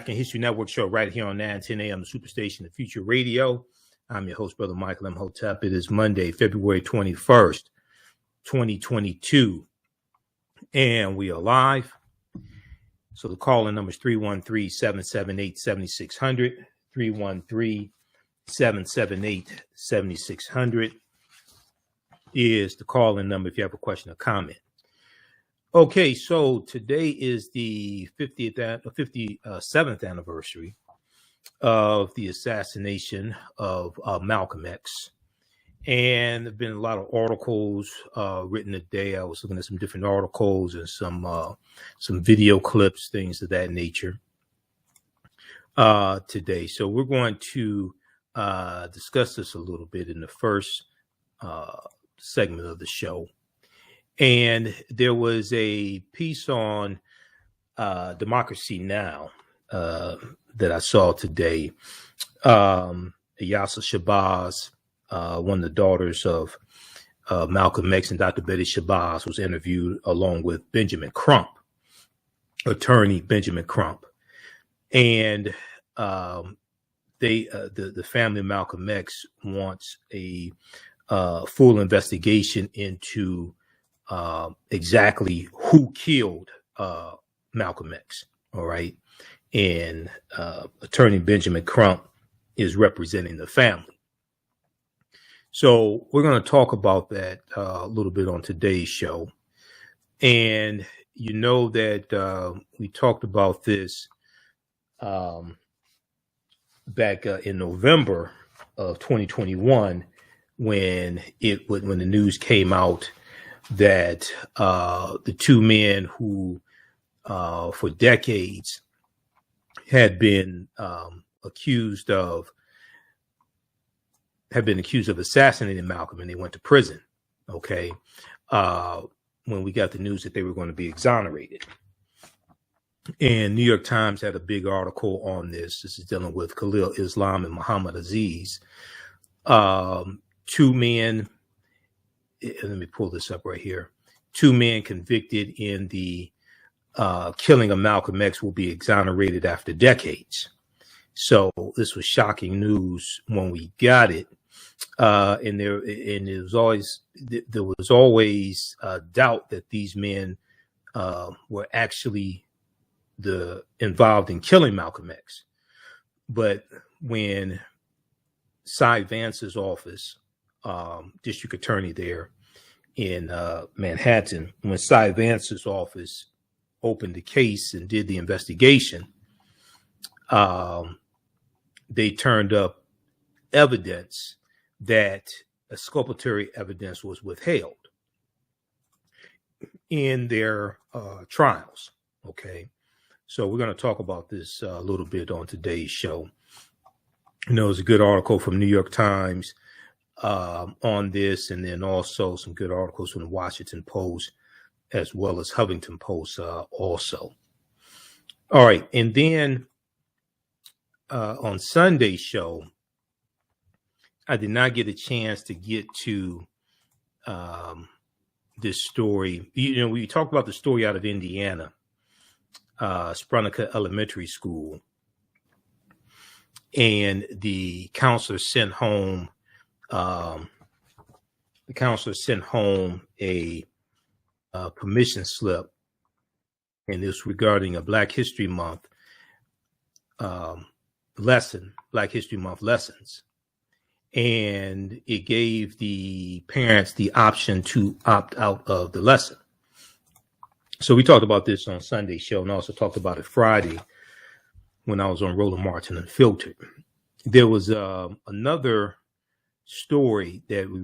African History Network show right here on 910 a.m. Superstation, the Future Radio. I'm your host, Brother Michael Imhotep. It is Monday, February 21st, 2022, and we are live. So the call-in number is 313-778-7600, 313-778-7600 is the call-in number if you have a question or comment. Okay, so today is the 57th anniversary of the assassination of Malcolm X. And there have been a lot of articles written today. I was looking at some different articles and some video clips, things of that nature today. So we're going to discuss this a little bit in the first segment of the show. And there was a piece on Democracy Now! That I saw today. Yasa Shabazz, one of the daughters of Malcolm X, and Dr. Betty Shabazz was interviewed along with Benjamin Crump, attorney Benjamin Crump. And the family of Malcolm X wants a full investigation into exactly who killed Malcolm X. All right. And attorney Benjamin Crump is representing the family. So we're going to talk about that a little bit on today's show. And you know that we talked about this back in November of 2021 when the news came out that the two men who for decades had been accused of assassinating Malcolm, and they went to prison. Okay, when we got the news that they were going to be exonerated, and New York Times had a big article on this. This is dealing with Khalil Islam and Muhammad Aziz, two men. Let me pull this up right here. Two men convicted in the killing of Malcolm X will be exonerated after decades. So this was shocking news when we got it. And there was always doubt that these men were actually involved in killing Malcolm X. But when Cy Vance's office, district attorney there in Manhattan, when Cy Vance's office opened the case and did the investigation, they turned up evidence that exculpatory evidence was withheld in their trials. Okay, so we're going to talk about this a little bit on today's show. You know, there's a good article from New York Times on this, and then also some good articles from the Washington Post as well as Huffington Post also. All right, and then on Sunday's show, I did not get a chance to get to this story. You know, we talked about the story out of Indiana, Spronica Elementary School, and the counselor sent home a permission slip, and this regarding a Black History Month lesson, Black History Month lessons. And it gave the parents the option to opt out of the lesson. So we talked about this on Sunday's show, and also talked about it Friday when I was on Roland Martin Unfiltered. There was another story that we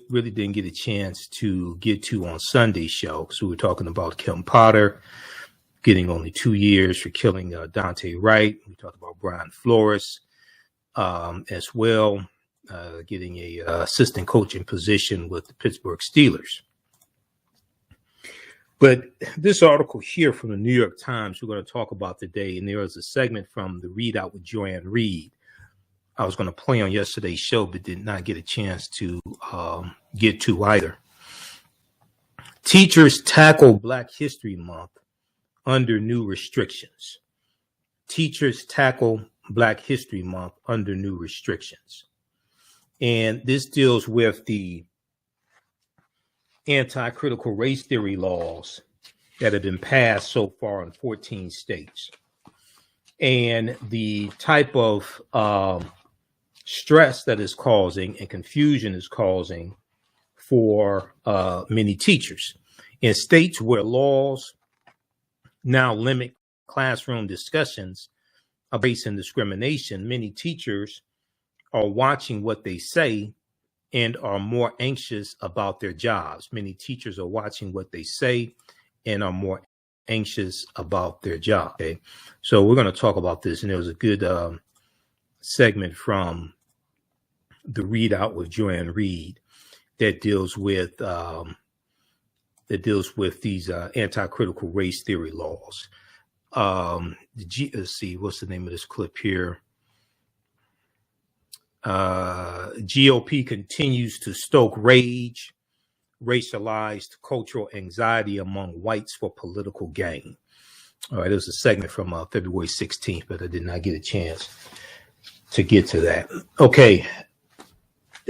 really didn't get a chance to get to on Sunday's show, because we were talking about Kim Potter getting only 2 years for killing Dante Wright. We talked about Brian Flores as well, getting a assistant coaching position with the Pittsburgh Steelers. But this article here from the New York Times we're going to talk about today, and there was a segment from the Read Out with Joanne Reed I was going to play on yesterday's show, but did not get a chance to get to either. Teachers tackle Black History Month under new restrictions. teachers tackle Black History Month under new restrictions. And this deals with the anti-critical race theory laws that have been passed so far in 14 states. And the type of stress that is causing and confusion is causing for many teachers. In states where laws now limit classroom discussions of race and discrimination, many teachers are watching what they say and are more anxious about their jobs. Many teachers are watching what they say and are more anxious about their job. Okay, so we're going to talk about this, and there was a good segment from the Readout with Joanne Reed that deals with these anti-critical race theory laws. Let's see, what's the name of this clip here? GOP continues to stoke rage, racialized cultural anxiety among whites for political gain. All right, it was a segment from February 16th, but I did not get a chance to get to that. Okay,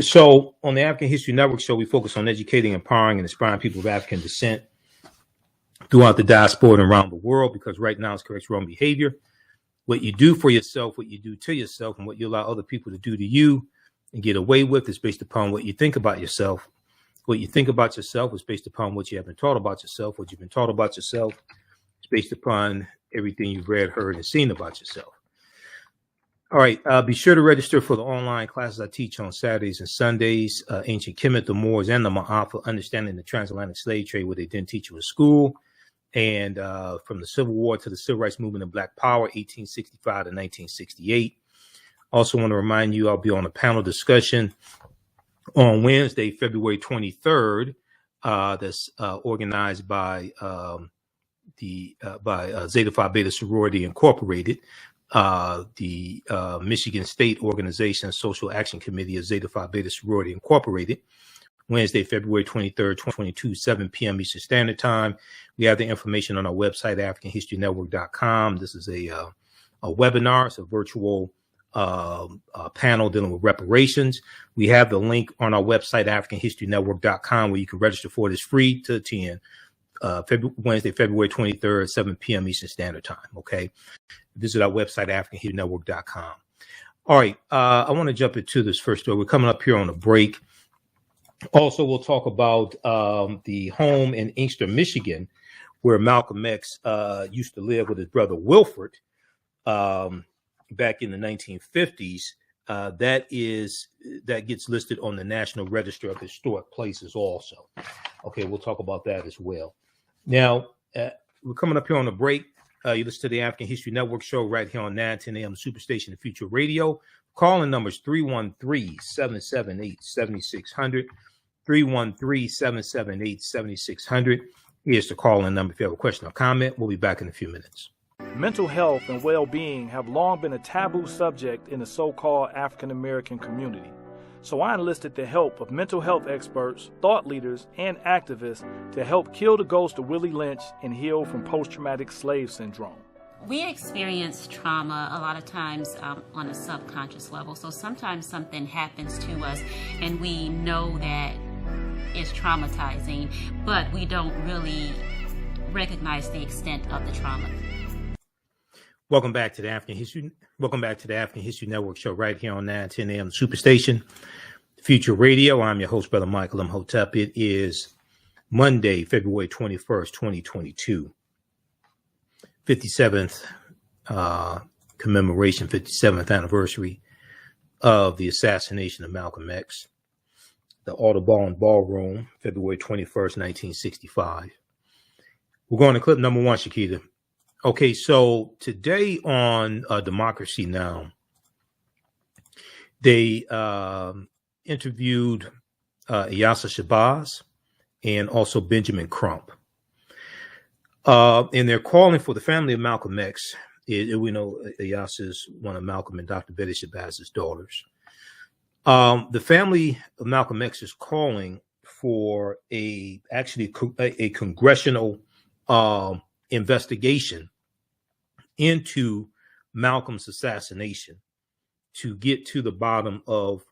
so on the African History Network show, we focus on educating, empowering, and inspiring people of African descent throughout the diaspora and around the world, because right now it's correct wrong behavior. What you do for yourself, what you do to yourself, and what you allow other people to do to you and get away with is based upon what you think about yourself. What you think about yourself is based upon what you have been taught about yourself. What you've been taught about yourself is based upon everything you've read, heard, and seen about yourself. All right, be sure to register for the online classes I teach on Saturdays and Sundays, Ancient Kemet, the Moors, and the Maafa, Understanding the Transatlantic Slave Trade, what they didn't teach you in school. And from the Civil War to the Civil Rights Movement and Black Power, 1865 to 1968. Also want to remind you, I'll be on a panel discussion on Wednesday, February 23rd, that's organized by Zeta Phi Beta Sorority Incorporated, the Michigan State Organization Social Action Committee of Zeta Phi Beta Sorority Incorporated. Wednesday, February 23rd, 2022, 7 p.m. Eastern Standard Time. We have the information on our website, AfricanHistoryNetwork.com. This is a webinar. It's a virtual panel dealing with reparations. We have the link on our website, AfricanHistoryNetwork.com, where you can register for it. It's free to attend. Wednesday, February 23rd, 7 p.m. Eastern Standard Time. Okay. Visit our website, AfricanHistoryNetwork.com. All right. I want to jump into this first story. We're coming up here on a break. Also, we'll talk about the home in Inkster, Michigan, where Malcolm X used to live with his brother Wilford back in the 1950s. That gets listed on the National Register of Historic Places also. Okay, we'll talk about that as well. Now, we're coming up here on a break. You listen to the African History Network show right here on 910 AM Superstation and Future Radio. Calling numbers 313-778-7600. 313-778-7600. Here's the call-in number if you have a question or comment. We'll be back in a few minutes. Mental health and well-being have long been a taboo subject in the so-called African-American community. So I enlisted the help of mental health experts, thought leaders, and activists to help kill the ghost of Willie Lynch and heal from post-traumatic slave syndrome. We experience trauma a lot of times on a subconscious level. So sometimes something happens to us and we know that it's traumatizing, but we don't really recognize the extent of the trauma. Welcome back to the African History Network show right here on 910 AM Superstation, Future Radio. I'm your host, Brother Michael Imhotep. It is Monday, February 21st, 2022. 57th commemoration, 57th anniversary of the assassination of Malcolm X. The Audubon Ballroom, February 21st, 1965. We're going to clip number one, Shakita. Okay, so today on Democracy Now!, they interviewed Iyasa Shabazz and also Benjamin Crump. And they're calling for the family of Malcolm X. We know Iyasa is one of Malcolm and Dr. Betty Shabazz's daughters. The family of Malcolm X is calling for a congressional investigation into Malcolm's assassination to get to the bottom of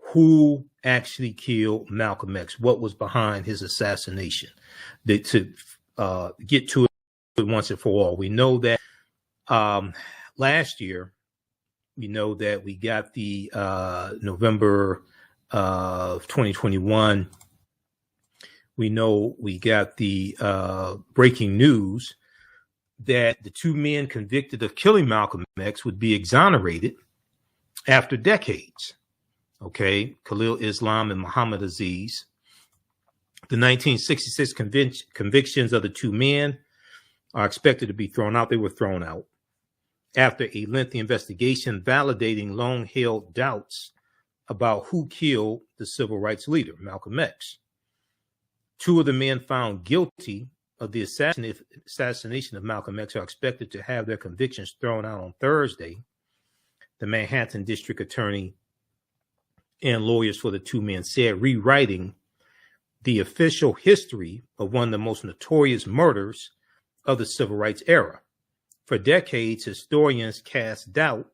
who actually killed Malcolm X, what was behind his assassination, to get to it once and for all. We know that last year, we know that we got the November of 2021. We know we got the breaking news that the two men convicted of killing Malcolm X would be exonerated after decades. Okay, Khalil Islam and Muhammad Aziz. The 1966 convictions of the two men are expected to be thrown out. They were thrown out after a lengthy investigation validating long-held doubts about who killed the civil rights leader, Malcolm X. Two of the men found guilty of the assassination of Malcolm X are expected to have their convictions thrown out on Thursday. The Manhattan District Attorney and lawyers for the two men said, rewriting the official history of one of the most notorious murders of the civil rights era. For decades, historians have cast doubt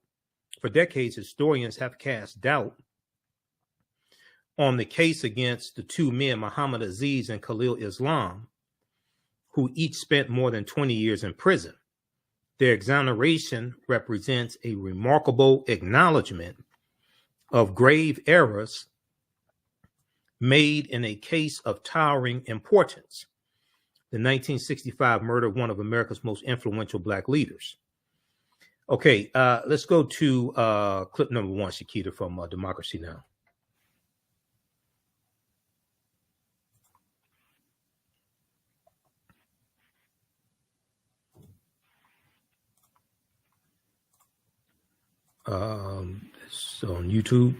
on the case against the two men, Muhammad Aziz and Khalil Islam, who each spent more than 20 years in prison. Their exoneration represents a remarkable acknowledgement of grave errors made in a case of towering importance. The 1965 murder of one of America's most influential Black leaders. Okay, let's go to clip number one, Shakita, from Democracy Now! It's on YouTube.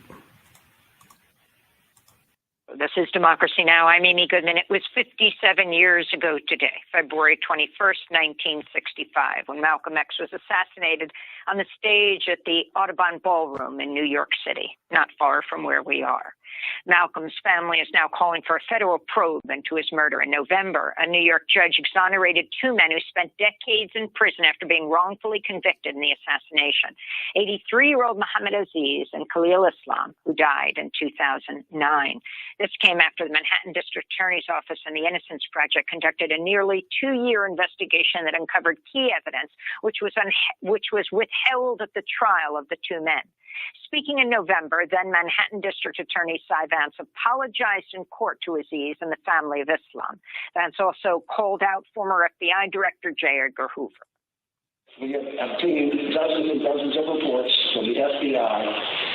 This is Democracy Now! I'm Amy Goodman. It was 57 years ago today, February 21st, 1965, when Malcolm X was assassinated on the stage at the Audubon Ballroom in New York City, not far from where we are. Malcolm's family is now calling for a federal probe into his murder. In November, a New York judge exonerated two men who spent decades in prison after being wrongfully convicted in the assassination. 83-year-old Muhammad Aziz and Khalil Islam, who died in 2009. This came after the Manhattan District Attorney's Office and the Innocence Project conducted a nearly 2-year investigation that uncovered key evidence which was withheld at the trial of the two men. Speaking in November, then Manhattan District Attorney Cy Vance apologized in court to Aziz and the family of Islam. Vance also called out former FBI Director J. Edgar Hoover. We have obtained dozens and dozens of reports from the FBI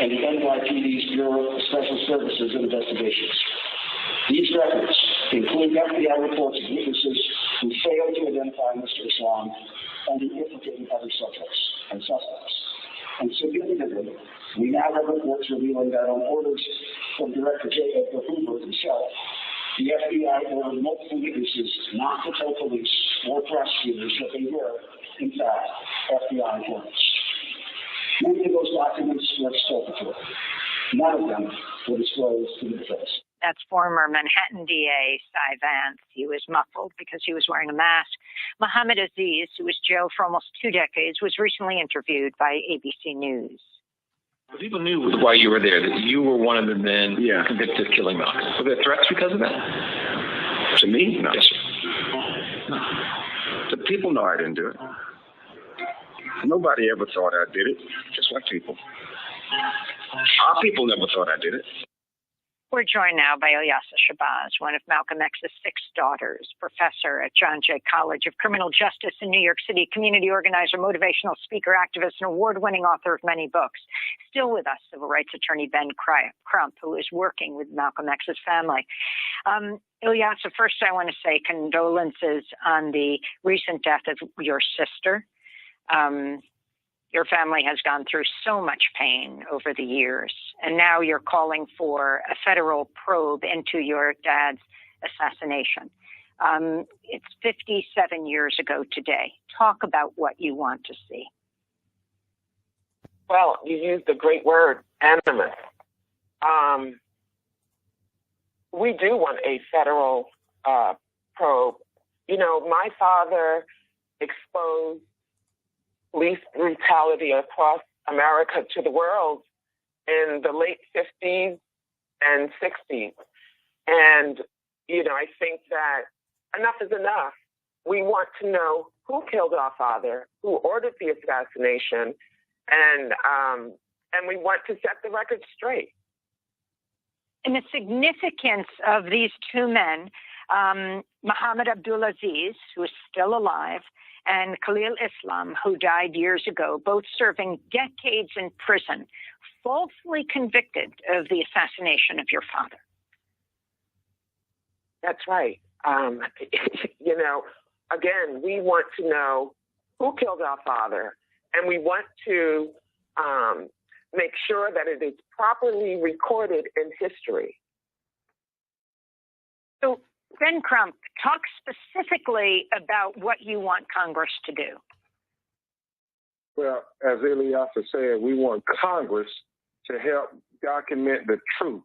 and the NYPD's Bureau of Special Services investigations. These records include FBI reports of witnesses who failed to identify Mr. Islam and the implicated other subjects and suspects. And significantly, we now have reports revealing that on orders from Director J. Edgar Hoover himself, the FBI ordered multiple witnesses not to tell police or prosecutors that they were, in fact, FBI informants. Many of those documents were exculpatory. None of them were disclosed to the defense. That's former Manhattan DA Cy Vance. He was muffled because he was wearing a mask. Muhammad Aziz, who was jailed for almost 2 decades, was recently interviewed by ABC News. People knew while you were there that you were one of the men convicted of killing Malcolm. Were there threats because of that? To me? No. Yes, sir. No. The people know I didn't do it. Nobody ever thought I did it, just like people. Our people never thought I did it. We're joined now by Ilyasa Shabazz, one of Malcolm X's 6 daughters, professor at John Jay College of Criminal Justice in New York City, community organizer, motivational speaker, activist, and award-winning author of many books. Still with us, civil rights attorney Ben Crump, who is working with Malcolm X's family. Ilyasa, first I want to say condolences on the recent death of your sister. Your family has gone through so much pain over the years, and now you're calling for a federal probe into your dad's assassination. It's 57 years ago today. Talk about what you want to see. Well, you used the great word, animus. We do want a federal probe. You know, my father exposed police brutality across America to the world in the late 50s and 60s. And, I think that enough is enough. We want to know who killed our father, who ordered the assassination, and we want to set the record straight. And the significance of these two men, Muhammad Abdulaziz, who is still alive, and Khalil Islam, who died years ago, both serving decades in prison, falsely convicted of the assassination of your father. That's right. Again, we want to know who killed our father, and we want to make sure that it is properly recorded in history. So, Ben Crump, talk specifically about what you want Congress to do. Well, as Eliasa said, we want Congress to help document the truth,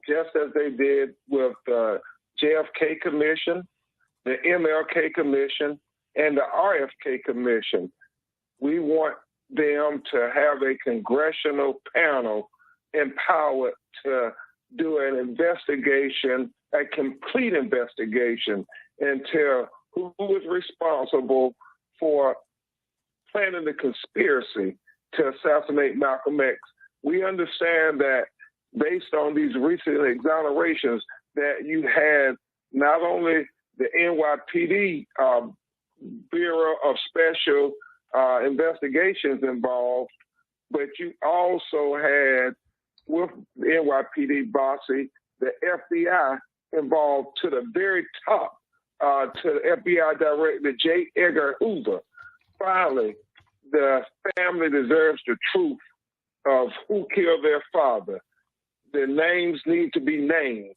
just as they did with the JFK Commission, the MLK Commission, and the RFK Commission. We want them to have a congressional panel empowered to do an investigation, a complete investigation, into who is responsible for planning the conspiracy to assassinate Malcolm X. We understand that based on these recent exonerations that you had not only the NYPD Bureau of Special Investigations involved, but you also had, with the NYPD bossy, the FBI involved to the very top, to the FBI Director J. Edgar Hoover. Finally, the family deserves the truth of who killed their father. The names need to be named,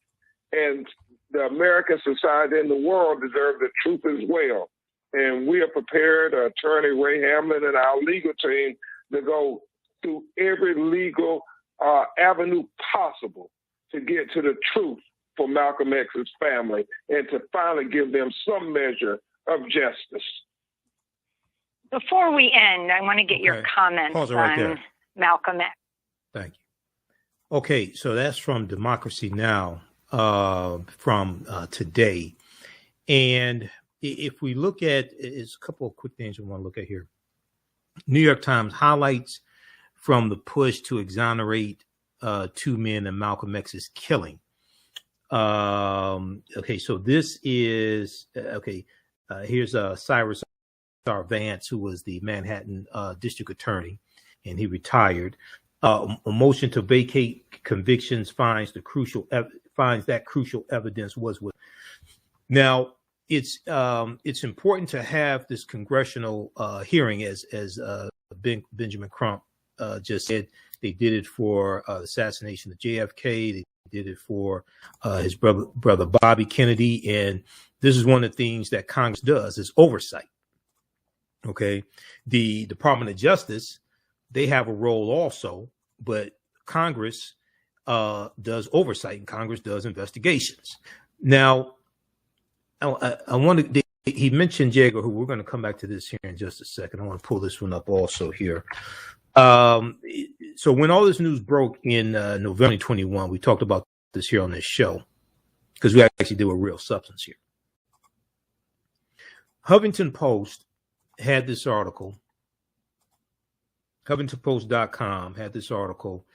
and the American society and the world deserve the truth as well. And we are prepared, Attorney Ray Hamlin and our legal team, to go through every legal avenue possible to get to the truth for Malcolm X's family and to finally give them some measure of justice. Before we end, I want to get your comments on Malcolm X. Thank you. Okay, so that's from Democracy Now! From today. And if we look at, it's a couple of quick things we want to look at here. New York Times highlights from the push to exonerate two men in Malcolm X's killing. Okay, so this is, here's Cyrus R. Vance, who was the Manhattan district attorney, and he retired. A motion to vacate convictions finds that crucial evidence was with. Now, it's important to have this congressional hearing, as Benjamin Crump just said. They did it for the assassination of JFK. They did it for his brother Bobby Kennedy, and this is one of the things that Congress does is oversight. Okay, the Department of Justice, they have a role also, but Congress does oversight, and Congress does investigations. Now, I want to. He mentioned Jager, who we're going to come back to this here in just a second. I want to pull this one up also here. So when all this news broke in November 2021, we talked about this here on this show because we actually did a real substance here. Huffington Post had this article. HuffingtonPost.com had this article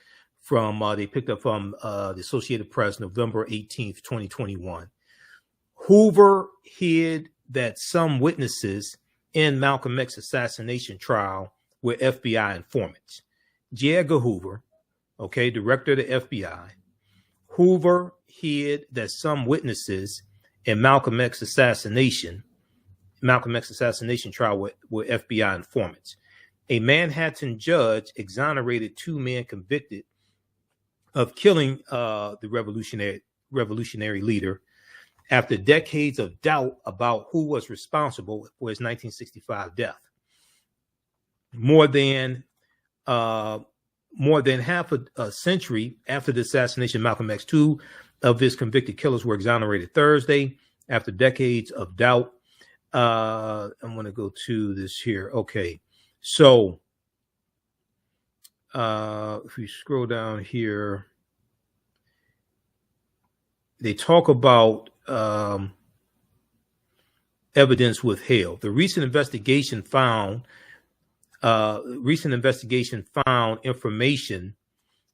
from, they picked up from the Associated Press, November 18th, 2021. Hoover hid that some witnesses in Malcolm X assassination trial were FBI informants. J. Edgar Hoover, director of the FBI, Hoover hid that some witnesses in Malcolm X assassination trial were FBI informants. A Manhattan judge exonerated two men convicted of killing the revolutionary leader after decades of doubt about who was responsible for his 1965 death. More than half a century after the assassination of Malcolm X, two of his convicted killers were exonerated Thursday after decades of doubt. I'm going to go to this here. Okay. So if we scroll down here, they talk about evidence withheld. The recent investigation found information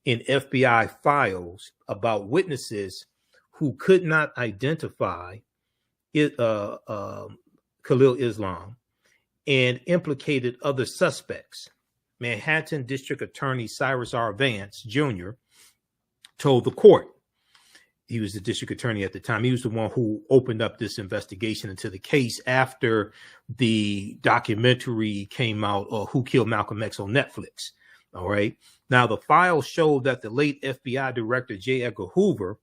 in FBI files about witnesses who could not identify Khalil Islam and implicated other suspects. Manhattan District Attorney Cyrus R. Vance Jr. told the court, he was the district attorney at the time, he was the one who opened up this investigation into the case after the documentary came out, Who Killed Malcolm X, on Netflix. All right. Now, the files show that the late FBI director, J. Edgar Hoover,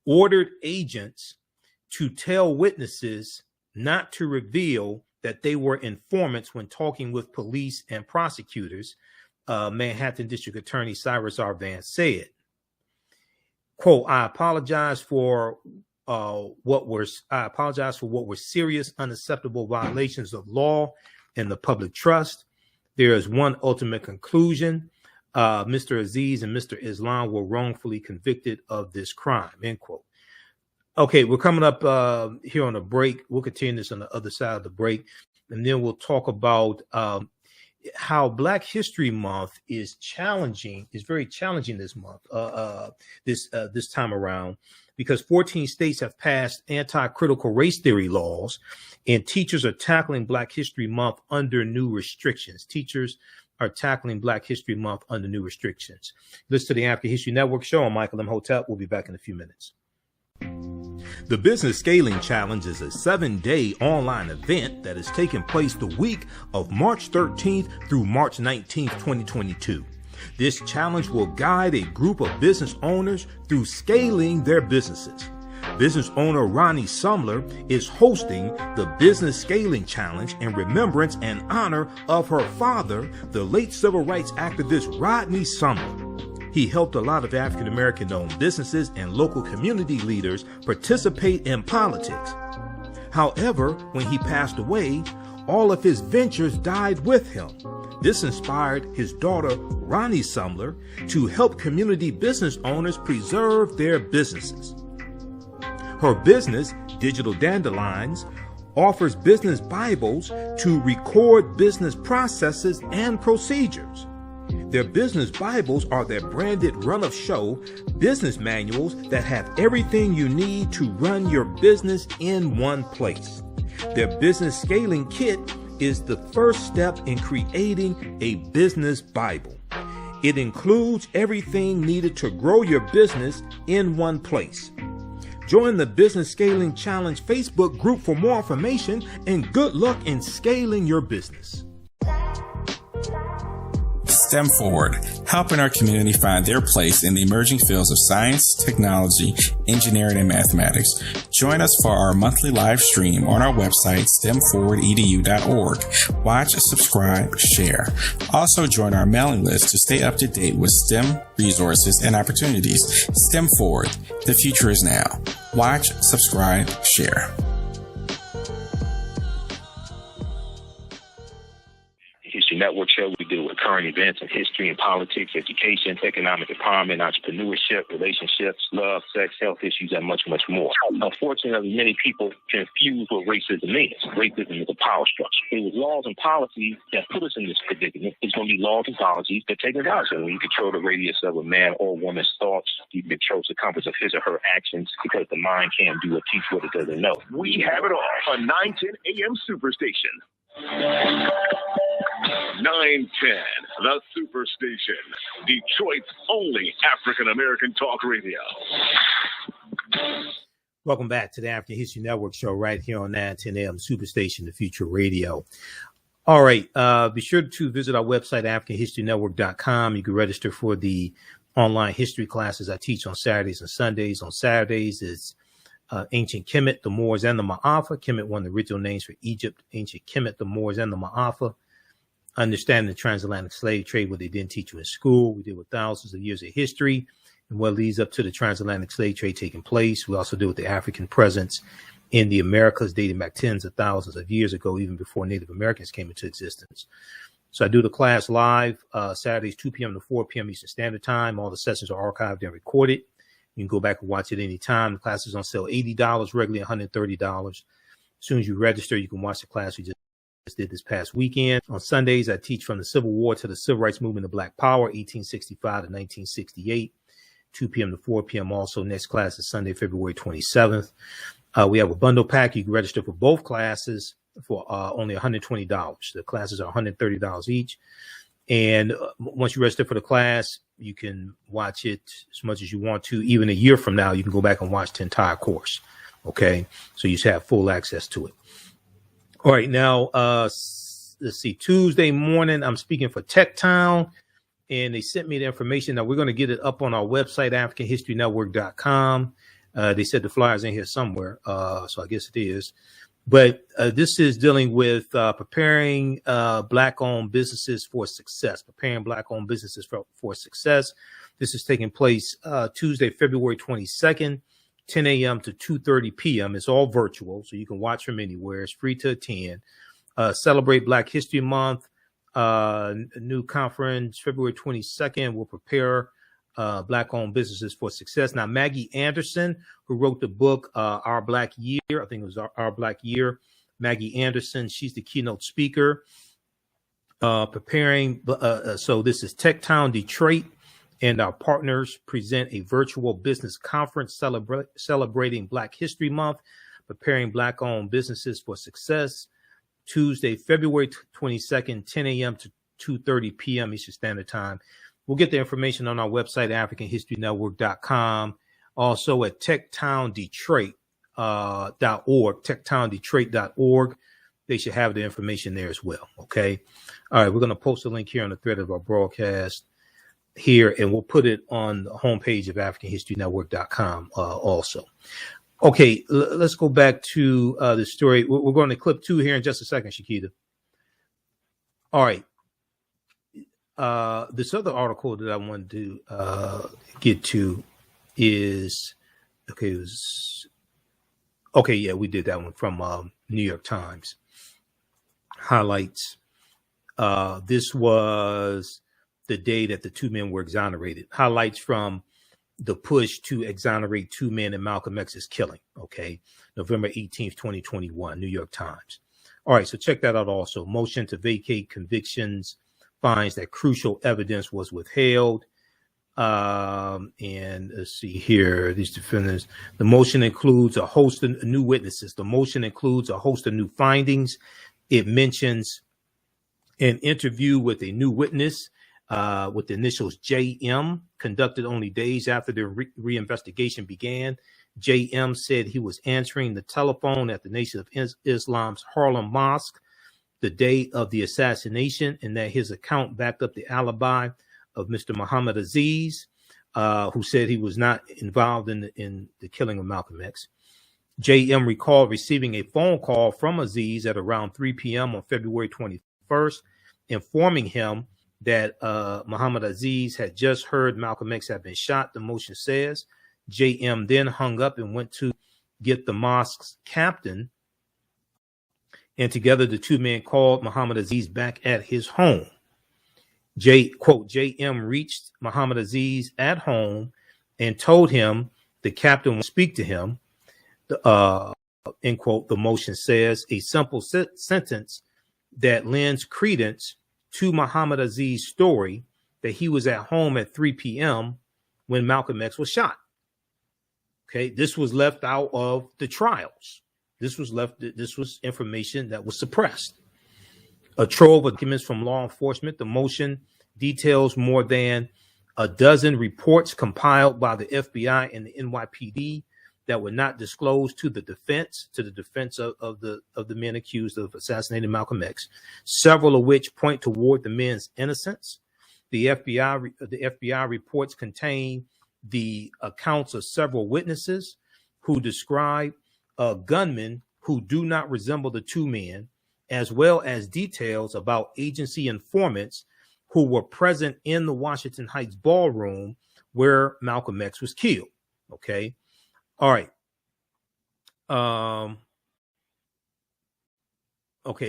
ordered agents to tell witnesses not to reveal that they were informants when talking with police and prosecutors. Manhattan District Attorney Cyrus R. Vance said, quote, I apologize for what were serious, unacceptable violations of law and the public trust. There is one ultimate conclusion. Mr. Aziz and Mr. Islam were wrongfully convicted of this crime, end quote. Okay, we're coming up here on a break. We'll continue this on the other side of the break, and then we'll talk about how Black History Month is challenging, is very challenging this month, this time around, because 14 states have passed anti-critical race theory laws, and teachers are tackling Black History Month under new restrictions. Teachers are tackling Black History Month under new restrictions. Listen to the African History Network show. I'm Michael Imhotep. We'll be back in a few minutes. The Business Scaling Challenge is a 7-day online event that is taking place the week of March 13th through March 19th, 2022. This challenge will guide a group of business owners through scaling their businesses. Business owner Ronnie Sumler is hosting the Business Scaling Challenge in remembrance and honor of her father, the late civil rights activist Rodney Sumler. He helped a lot of African-American-owned businesses and local community leaders participate in politics. However, when he passed away, all of his ventures died with him. This inspired his daughter, Ronnie Sumler, to help community business owners preserve their businesses. Her business, Digital Dandelions, offers business Bibles to record business processes and procedures. Their business Bibles are their branded run-of-show business manuals that have everything you need to run your business in one place. Their business scaling kit is the first step in creating a business Bible. It includes everything needed to grow your business in one place. Join the Business Scaling Challenge Facebook group for more information, and good luck in scaling your business. STEM Forward, helping our community find their place in the emerging fields of science, technology, engineering, and mathematics. Join us for our monthly live stream on our website, stemforwardedu.org. Watch, subscribe, share. Also join our mailing list to stay up to date with STEM resources and opportunities. STEM Forward, the future is now. Watch, subscribe, share. Network show. We deal with current events in history and politics, education, economic empowerment, entrepreneurship, relationships, love, sex, health issues, and much, much more. Unfortunately, many people confuse what racism is. Racism is a power structure. It was laws and policies that put us in this predicament. It's going to be laws and policies that take us out. So when you control the radius of a man or woman's thoughts, you control the compass of his or her actions, because the mind can't do or teach what it doesn't know. We have it all on 910 AM Superstation. 910, the Superstation, Detroit's only African-American talk radio. Welcome back to the African History Network show right here on 910 AM Superstation, the Future Radio. All right, be sure to visit our website, AfricanHistoryNetwork.com. You can register for the online history classes I teach on Saturdays and Sundays. On Saturdays, it's ancient Kemet, the Moors, and the Maafa. Kemet, one of the original names for Egypt. Ancient Kemet, the Moors, and the Maafa. Understanding the transatlantic slave trade, what they didn't teach you in school. We deal with thousands of years of history and what leads up to the transatlantic slave trade taking place. We also deal with the African presence in the Americas dating back tens of thousands of years ago, even before Native Americans came into existence. So I do the class live Saturdays, 2 p.m. to 4 p.m. Eastern Standard Time. All the sessions are archived and recorded. You can go back and watch it anytime. The class is on sale $80, regularly $130. As soon as you register, you can watch the class we just did this past weekend. On Sundays, I teach from the Civil War to the Civil Rights Movement of Black Power, 1865 to 1968, 2 p.m. to 4 p.m. Also, next class is Sunday, February 27th. We have a bundle pack. You can register for both classes for only $120. The classes are $130 each. And once you register for the class, you can watch it as much as you want to. Even a year from now, you can go back and watch the entire course. Okay. So you have full access to it. All right. Now, let's see. Tuesday morning, I'm speaking for Tech Town, and they sent me the information. Now, we're going to get it up on our website, AfricanHistoryNetwork.com. They said the flyer's in here somewhere. So I guess it is. But this is dealing with preparing Black-owned businesses for success, preparing Black-owned businesses for success. This is taking place Tuesday, February 22nd, 10 a.m. to 2:30 p.m. It's all virtual, so you can watch from anywhere. It's free to attend. Celebrate Black History Month. New conference, February 22nd, will prepare Black-owned businesses for success. Now, Maggie Anderson, who wrote the book Our Black Year, I think it was Our Black Year. Maggie Anderson, she's the keynote speaker. Preparing, so this is Tech Town Detroit, and our partners present a virtual business conference celebrating Black History Month, preparing Black-owned businesses for success. Tuesday, February 22nd, 10 a.m. to 2:30 p.m. Eastern Standard Time. We'll get the information on our website, AfricanHistoryNetwork.com. Also at techtowndetroit.org, techtowndetroit.org. They should have the information there as well. Okay. All right. We're going to post a link here on the thread of our broadcast here, and we'll put it on the homepage of AfricanHistoryNetwork.com also. Okay. Let's go back to the story. We're going to clip 2 here in just a second, Shakita. All right. This other article that I wanted to get to is we did that one from New York Times. Highlights. This was the day that the 2 men were exonerated. Highlights from the push to exonerate 2 men in Malcolm X's killing. Okay, November 18th, 2021, New York Times. All right, so check that out also. Motion to vacate convictions finds that crucial evidence was withheld. And let's see here, these defendants. The motion includes a host of new witnesses. The motion includes a host of new findings. It mentions an interview with a new witness with the initials JM, conducted only days after the reinvestigation began. JM said he was answering the telephone at the Nation of Islam's Harlem Mosque the day of the assassination, and that his account backed up the alibi of Mr. Muhammad Aziz, who said he was not involved in the killing of Malcolm X. JM recalled receiving a phone call from Aziz at around 3 p.m. on February 21st, informing him that Muhammad Aziz had just heard Malcolm X had been shot, the motion says. JM then hung up and went to get the mosque's captain, and together the 2 men called Muhammad Aziz back at his home. Quote, JM reached Muhammad Aziz at home and told him the captain would speak to him. End quote, the motion says, a simple sentence that lends credence to Muhammad Aziz's story that he was at home at 3 p.m. when Malcolm X was shot. Okay, this was left out of the trials. This was information that was suppressed. A trove of documents from law enforcement. The motion details more than a dozen reports compiled by the FBI and the NYPD that were not disclosed to the defense, of the men accused of assassinating Malcolm X, several of which point toward the men's innocence. The FBI reports contain the accounts of several witnesses who describe gunmen who do not resemble the 2 men, as well as details about agency informants who were present in the Washington Heights ballroom where Malcolm X was killed. Okay. All right. Okay,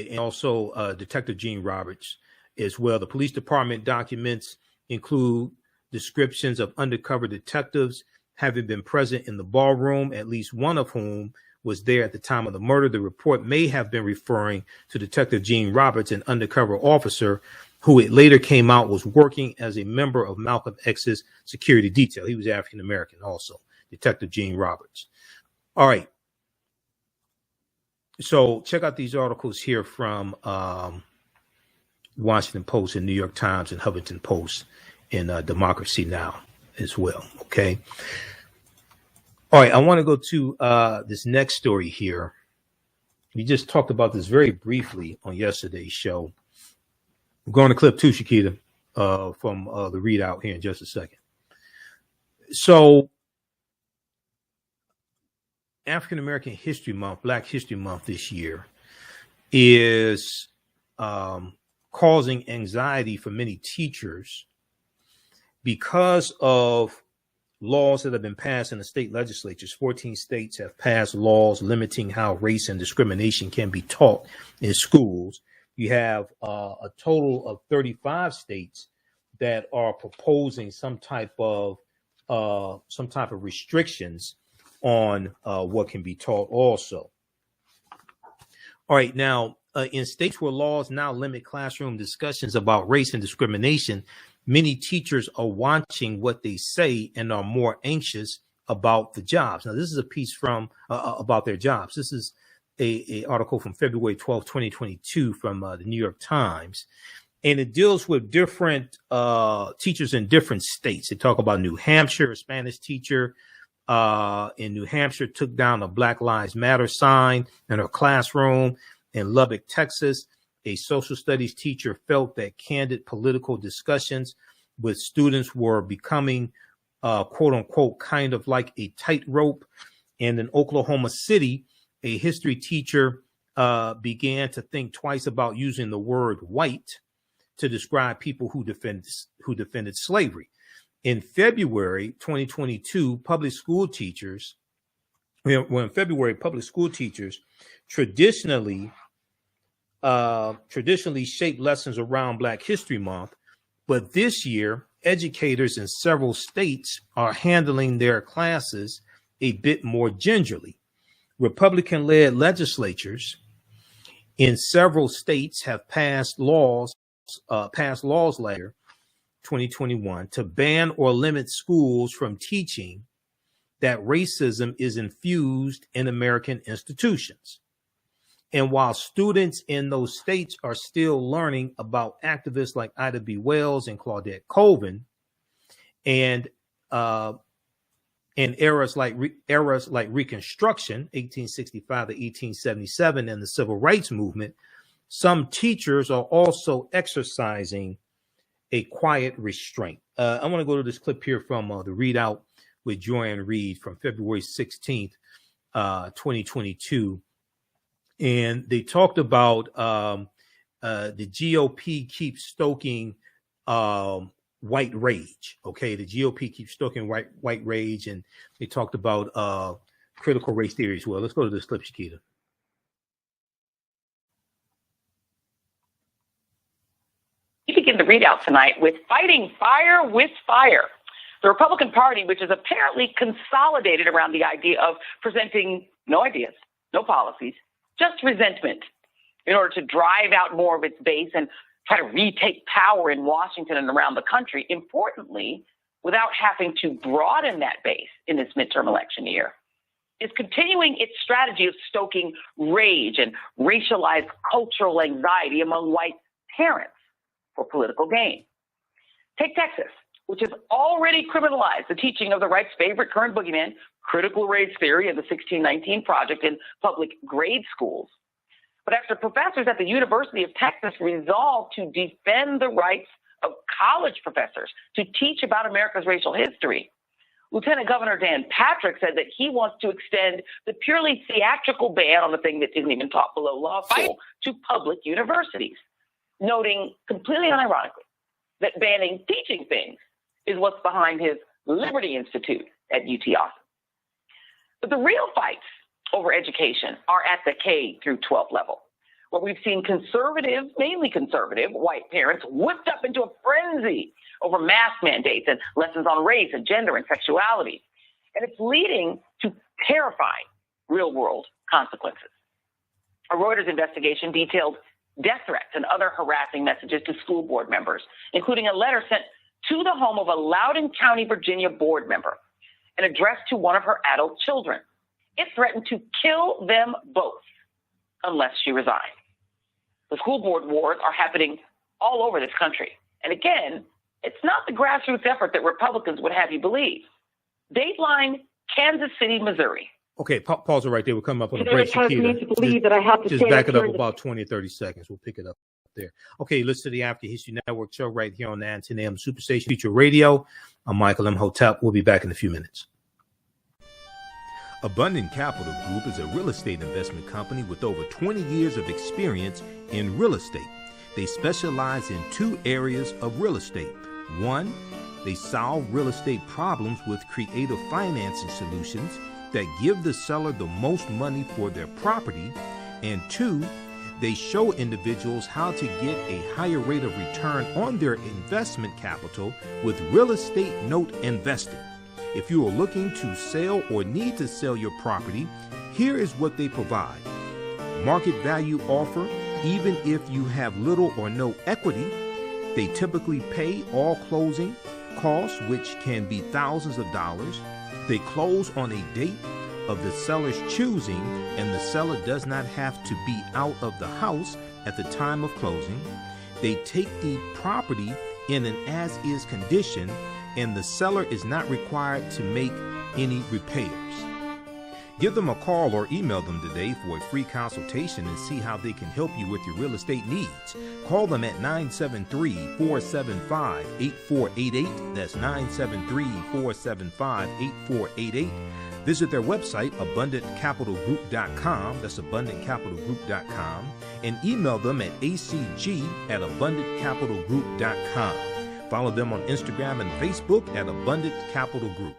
and also Detective Gene Roberts as well. The police department documents include descriptions of undercover detectives having been present in the ballroom, at least one of whom was there at the time of the murder. The report may have been referring to Detective Gene Roberts, an undercover officer who it later came out was working as a member of Malcolm X's security detail. He was African American also, Detective Gene Roberts. All right. So check out these articles here from Washington Post and New York Times and Huffington Post and Democracy Now! As well. Okay. All right. I want to go to this next story here. We just talked about this very briefly on yesterday's show. I'm going to clip 2, Shakita, from the readout here in just a second. So African American History Month, Black History Month this year is causing anxiety for many teachers because of laws that have been passed in the state legislatures. 14 states have passed laws limiting how race and discrimination can be taught in schools. You have a total of 35 states that are proposing some type of restrictions on what can be taught also. All right, now in states where laws now limit classroom discussions about race and discrimination, many teachers are watching what they say and are more anxious about the jobs. Now, this is a piece from about their jobs. This is a article from February 12, 2022 from the New York Times. And it deals with different teachers in different states. They talk about New Hampshire, a Spanish teacher in New Hampshire took down a Black Lives Matter sign in her classroom. In Lubbock, Texas, a social studies teacher felt that candid political discussions with students were becoming, quote unquote, kind of like a tightrope. And in Oklahoma City, a history teacher began to think twice about using the word white to describe people who defended slavery. In February 2022, public school teachers traditionally shape lessons around Black History Month, but this year, educators in several states are handling their classes a bit more gingerly. Republican-led legislatures in several states have passed laws later 2021 to ban or limit schools from teaching that racism is infused in American institutions. And while students in those states are still learning about activists like Ida B. Wells and Claudette Colvin, and eras like Reconstruction, 1865 to 1877, and the Civil Rights Movement, some teachers are also exercising a quiet restraint. I want to go to this clip here from the readout with Joanne Reed from February 16th, 2022. And they talked about the GOP keeps stoking white rage. Okay, the GOP keeps stoking white rage, and they talked about critical race theory as well. Let's go to this clip, Shakita. We begin the readout tonight with fighting fire with fire. The Republican Party, which is apparently consolidated around the idea of presenting no ideas, no policies, just resentment in order to drive out more of its base and try to retake power in Washington and around the country, importantly, without having to broaden that base in this midterm election year, is continuing its strategy of stoking rage and racialized cultural anxiety among white parents for political gain. Take Texas, which has already criminalized the teaching of the right's favorite current boogeyman, critical race theory, and the 1619 Project in public grade schools. But after professors at the University of Texas resolved to defend the rights of college professors to teach about America's racial history, Lieutenant Governor Dan Patrick said that he wants to extend the purely theatrical ban on the thing that isn't even taught below law school to public universities, noting completely unironically that banning teaching things is what's behind his Liberty Institute at UT Austin. But the real fight over education are at the K through 12 level, where we've seen conservative, mainly conservative, white parents whipped up into a frenzy over mask mandates and lessons on race and gender and sexuality. And it's leading to terrifying real-world consequences. A Reuters investigation detailed death threats and other harassing messages to school board members, including a letter sent to the home of a Loudoun County, Virginia board member and addressed to one of her adult children. It threatened to kill them both unless she resigned. The school board wars are happening all over this country. And again, it's not the grassroots effort that Republicans would have you believe. Dateline, Kansas City, Missouri. Okay, pause it right there. We're coming up on a Today break. it caused me to believe that I have to just stand back it here up and about 20 or 30 seconds. We'll pick it up there. Okay, listen to the African History Network show right here on the 910 AM Superstation Future Radio. I'm Michael Imhotep. We'll be back in a few minutes. Abundant Capital Group is a real estate investment company with over 20 years of experience in real estate. They specialize in two areas of real estate. One, they solve real estate problems with creative financing solutions that give the seller the most money for their property. And two, they show individuals how to get a higher rate of return on their investment capital with real estate note investing. If you are looking to sell or need to sell your property, here is what they provide. Market value offer, even if you have little or no equity. They typically pay all closing costs, which can be thousands of dollars. They close on a date of the seller's choosing, and the seller does not have to be out of the house at the time of closing. They take the property in an as-is condition, and the seller is not required to make any repairs. Give them a call or email them today for a free consultation and see how they can help you with your real estate needs. Call them at 973-475-8488. That's 973-475-8488. Visit their website, abundantcapitalgroup.com. That's abundantcapitalgroup.com. And email them at acg@abundantcapitalgroup.com. Follow them on Instagram and Facebook at Abundant Capital Group.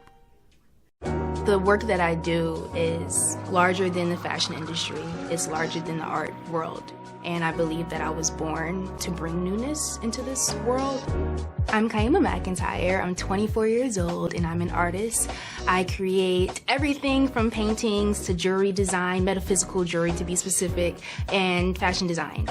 The work that I do is larger than the fashion industry. It's larger than the art world. And I believe that I was born to bring newness into this world. I'm Kaima McIntyre. I'm 24 years old and I'm an artist. I create everything from paintings to jewelry design, metaphysical jewelry to be specific, and fashion design.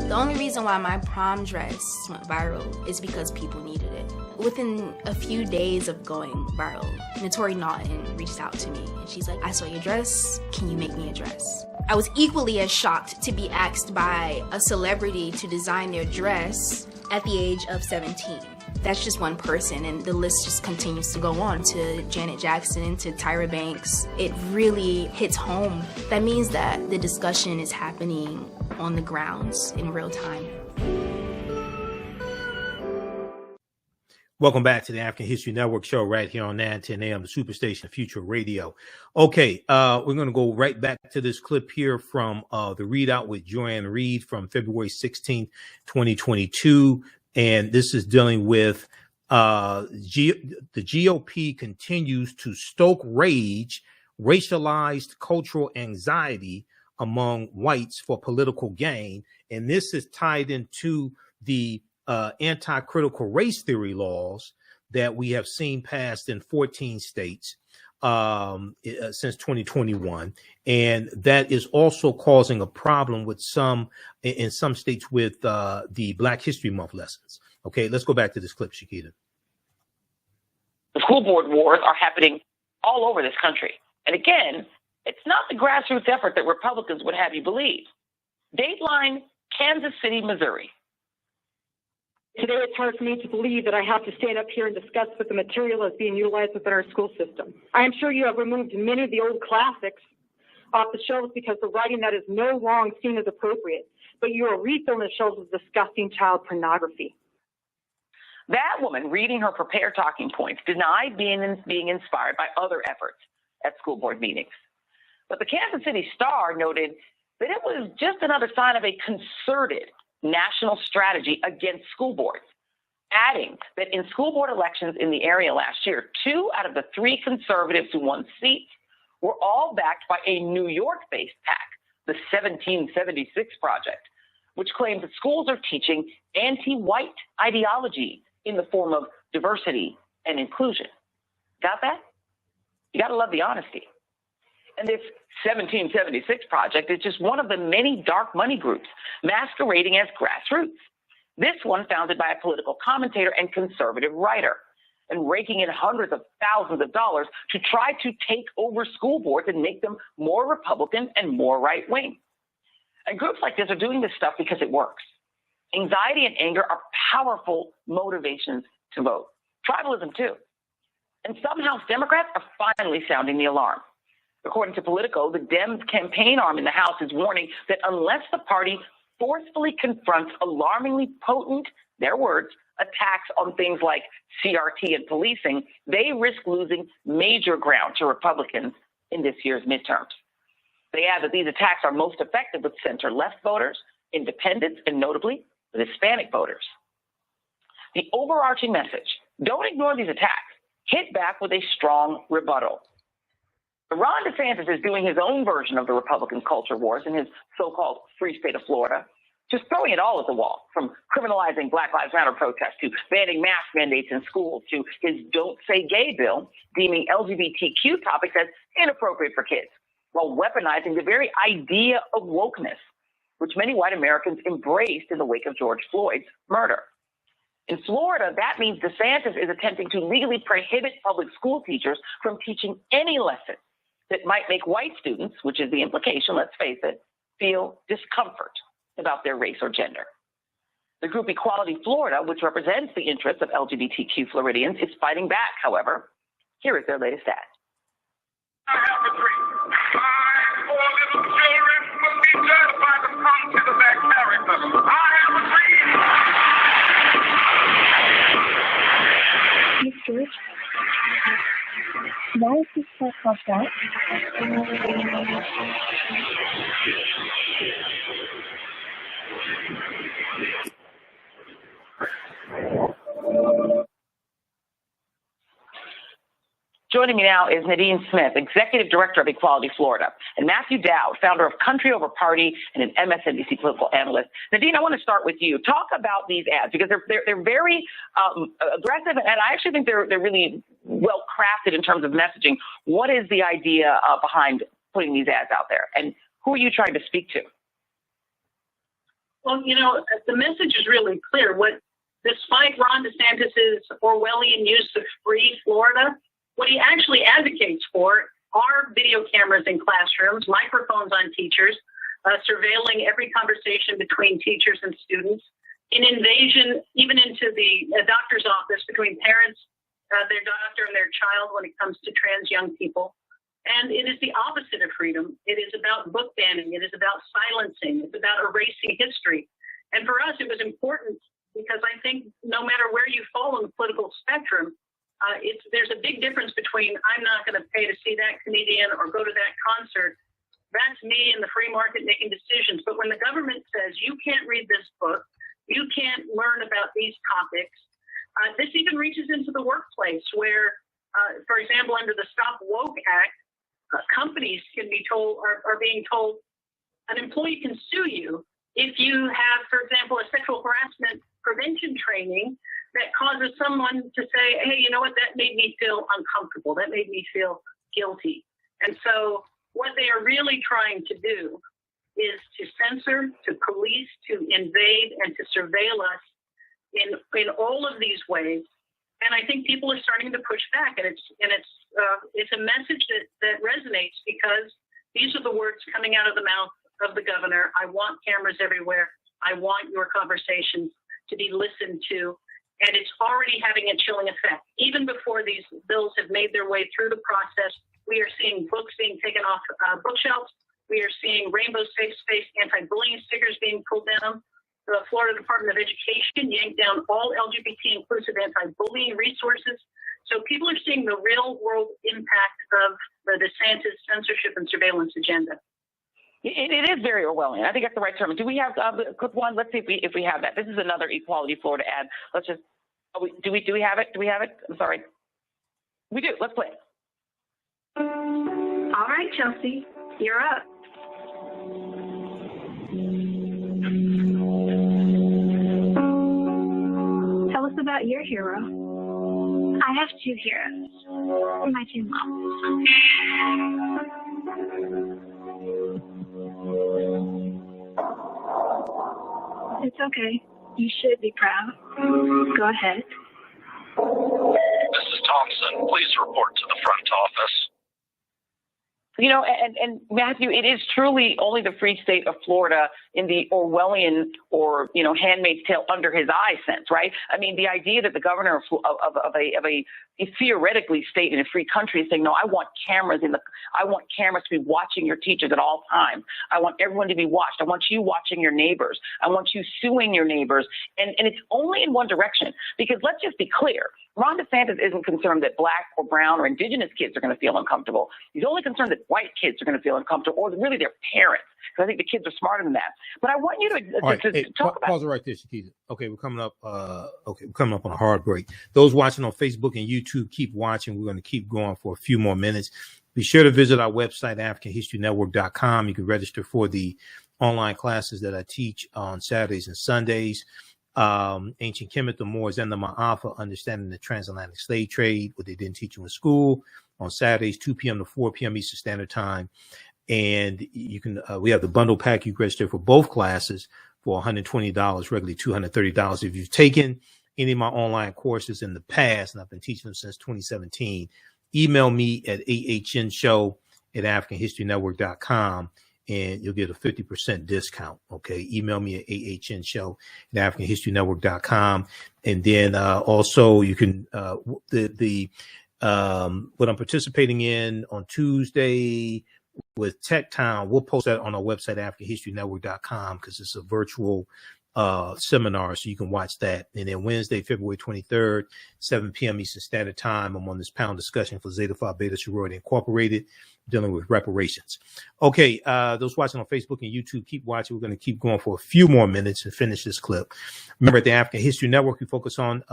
The only reason why my prom dress went viral is because people needed it. Within a few days of going viral, Notori Naughton reached out to me and she's like, I saw your dress, can you make me a dress? I was equally as shocked to be asked by a celebrity to design their dress at the age of 17. That's just one person, and the list just continues to go on to Janet Jackson, to Tyra Banks. It really hits home. That means that the discussion is happening on the grounds in real time. Welcome back to the African History Network show right here on 910 AM, the Superstation Future Radio. Okay, we're going to go right back to this clip here from the readout with Joanne Reed from February 16, 2022. And this is dealing with the GOP continues to stoke rage, racialized cultural anxiety among whites for political gain. And this is tied into the anti-critical race theory laws that we have seen passed in 14 states since 2021. And that is also causing a problem with in some states with the Black History Month lessons. Okay, let's go back to this clip, Shakita. The school board wars are happening all over this country. And again, it's not the grassroots effort that Republicans would have you believe. Dateline, Kansas City, Missouri. Today, it's hard for me to believe that I have to stand up here and discuss what the material is being utilized within our school system. I am sure you have removed many of the old classics off the shelves because the writing that is no longer seen as appropriate, but you are refilling the shelves with disgusting child pornography. That woman, reading her prepared talking points, denied being inspired by other efforts at school board meetings. But the Kansas City Star noted that it was just another sign of a concerted national strategy against school boards. adding that in school board elections in the area last year, 2 out of the 3 conservatives who won seats were all backed by a New York-based PAC, the 1776 Project, which claims that schools are teaching anti-white ideology in the form of diversity and inclusion. Got that? You got to love the honesty. And this 1776 Project is just one of the many dark money groups masquerading as grassroots. This one founded by a political commentator and conservative writer, and raking in hundreds of thousands of dollars to try to take over school boards and make them more Republican and more right-wing. And groups like this are doing this stuff because it works. Anxiety and anger are powerful motivations to vote. Tribalism, too. And some House Democrats are finally sounding the alarm. According to Politico, the Dems campaign arm in the House is warning that unless the party forcefully confronts alarmingly potent, their words, attacks on things like CRT and policing, they risk losing major ground to Republicans in this year's midterms. They add that these attacks are most effective with center-left voters, independents, and notably with Hispanic voters. The overarching message, don't ignore these attacks. Hit back with a strong rebuttal. Ron DeSantis is doing his own version of the Republican culture wars in his so-called free state of Florida, just throwing it all at the wall, from criminalizing Black Lives Matter protests to banning mask mandates in schools to his Don't Say Gay bill, deeming LGBTQ topics as inappropriate for kids, while weaponizing the very idea of wokeness, which many white Americans embraced in the wake of George Floyd's murder. In Florida, that means DeSantis is attempting to legally prohibit public school teachers from teaching any lesson that might make white students, which is the implication, let's face it, feel discomfort about their race or gender. The group Equality Florida, which represents the interests of LGBTQ Floridians, is fighting back, however. Here is their latest ad. I have a dream. 5 poor little children must be judged by the content of their character. I have a dream. Miss George, why is this part crossed out? Joining me now is Nadine Smith, Executive Director of Equality Florida, and Matthew Dowd, founder of Country Over Party and an MSNBC political analyst. Nadine, I want to start with you. Talk about these ads because they're very aggressive, and I actually think they're really well crafted in terms of messaging. What is the idea behind putting these ads out there, and who are you trying to speak to? Well, you know, the message is really clear. Despite Ron DeSantis's Orwellian use of free Florida, what he actually advocates for are video cameras in classrooms, microphones on teachers, surveilling every conversation between teachers and students, an invasion even into the doctor's office between parents, their doctor and their child when it comes to trans young people. And it is the opposite of freedom. It is about book banning. It is about silencing. It's about erasing history. And for us, it was important because I think no matter where you fall on the political spectrum, there's a big difference between I'm not going to pay to see that comedian or go to that concert. That's me in the free market making decisions. But when the government says you can't read this book, you can't learn about these topics, this even reaches into the workplace where, for example, under the Stop Woke Act, companies can be told are being told an employee can sue you if you have, for example, a sexual harassment prevention training that causes someone to say, hey, you know what, that made me feel uncomfortable. That made me feel guilty. And so what they are really trying to do is to censor, to police, to invade, and to surveil us in all of these ways. And I think people are starting to push back. And it's a message that resonates because these are the words coming out of the mouth of the governor. I want cameras everywhere. I want your conversations to be listened to. And it's already having a chilling effect. Even before these bills have made their way through the process, we are seeing books being taken off bookshelves. We are seeing Rainbow Safe Space anti-bullying stickers being pulled down. The Florida Department of Education yanked down all LGBT inclusive anti-bullying resources. So people are seeing the real world impact of the DeSantis censorship and surveillance agenda. It is very Orwellian. I think that's the right term. Do we have clip one? Let's see if we have that. This is another Equality Florida ad. Let's just Oh, do we have it? Do we have it? I'm sorry. We do. Let's play it. All right, Chelsea, you're up. Tell us about your hero. I have two heroes. My two moms. It's okay. You should be proud. Go ahead. Mrs. Thompson, please report to the front office. You know, and Matthew, it is truly only the free state of Florida in the Orwellian or, you know, Handmaid's Tale under his eye sense, right? I mean, the idea that the governor of a theoretically state in a free country is saying, no, I want cameras to be watching your teachers at all times. I want everyone to be watched. I want you watching your neighbors. I want you suing your neighbors. And it's only in one direction, because let's just be clear. Ron DeSantis isn't concerned that black or brown or indigenous kids are going to feel uncomfortable. He's only concerned that white kids are going to feel uncomfortable, or really their parents, because I think the kids are smarter than that. But I want you to talk about. Pause it right there, Shakita. Okay, we're coming up. We're coming up on a hard break. Those watching on Facebook and YouTube, keep watching. We're going to keep going for a few more minutes. Be sure to visit our website, AfricanHistoryNetwork.com. You can register for the online classes that I teach on Saturdays and Sundays. Ancient Kemet, the Moors, and the Maafa, understanding the transatlantic slave trade, what they didn't teach you in school, on Saturdays, 2 p.m. to 4 p.m. Eastern Standard Time. And you can, we have the bundle pack. You can register for both classes for $120, regularly $230. If you've taken any of my online courses in the past, and I've been teaching them since 2017, email me at AHNshow@AfricanHistoryNetwork.com. and you'll get a 50% discount. Okay. Email me at AHNshow@AfricanHistoryNetwork.com. And then, also you can, what I'm participating in on Tuesday with Tech Town, we'll post that on our website, AfricanHistoryNetwork.com, because it's a virtual, seminar. So you can watch that. And then Wednesday, February 23rd, 7 p.m. Eastern Standard Time, I'm on this panel discussion for Zeta Phi Beta Sorority Incorporated, dealing with reparations. Okay, those watching on Facebook and YouTube, keep watching. We're going to keep going for a few more minutes and finish this clip. Remember, at the African History Network, we focus on,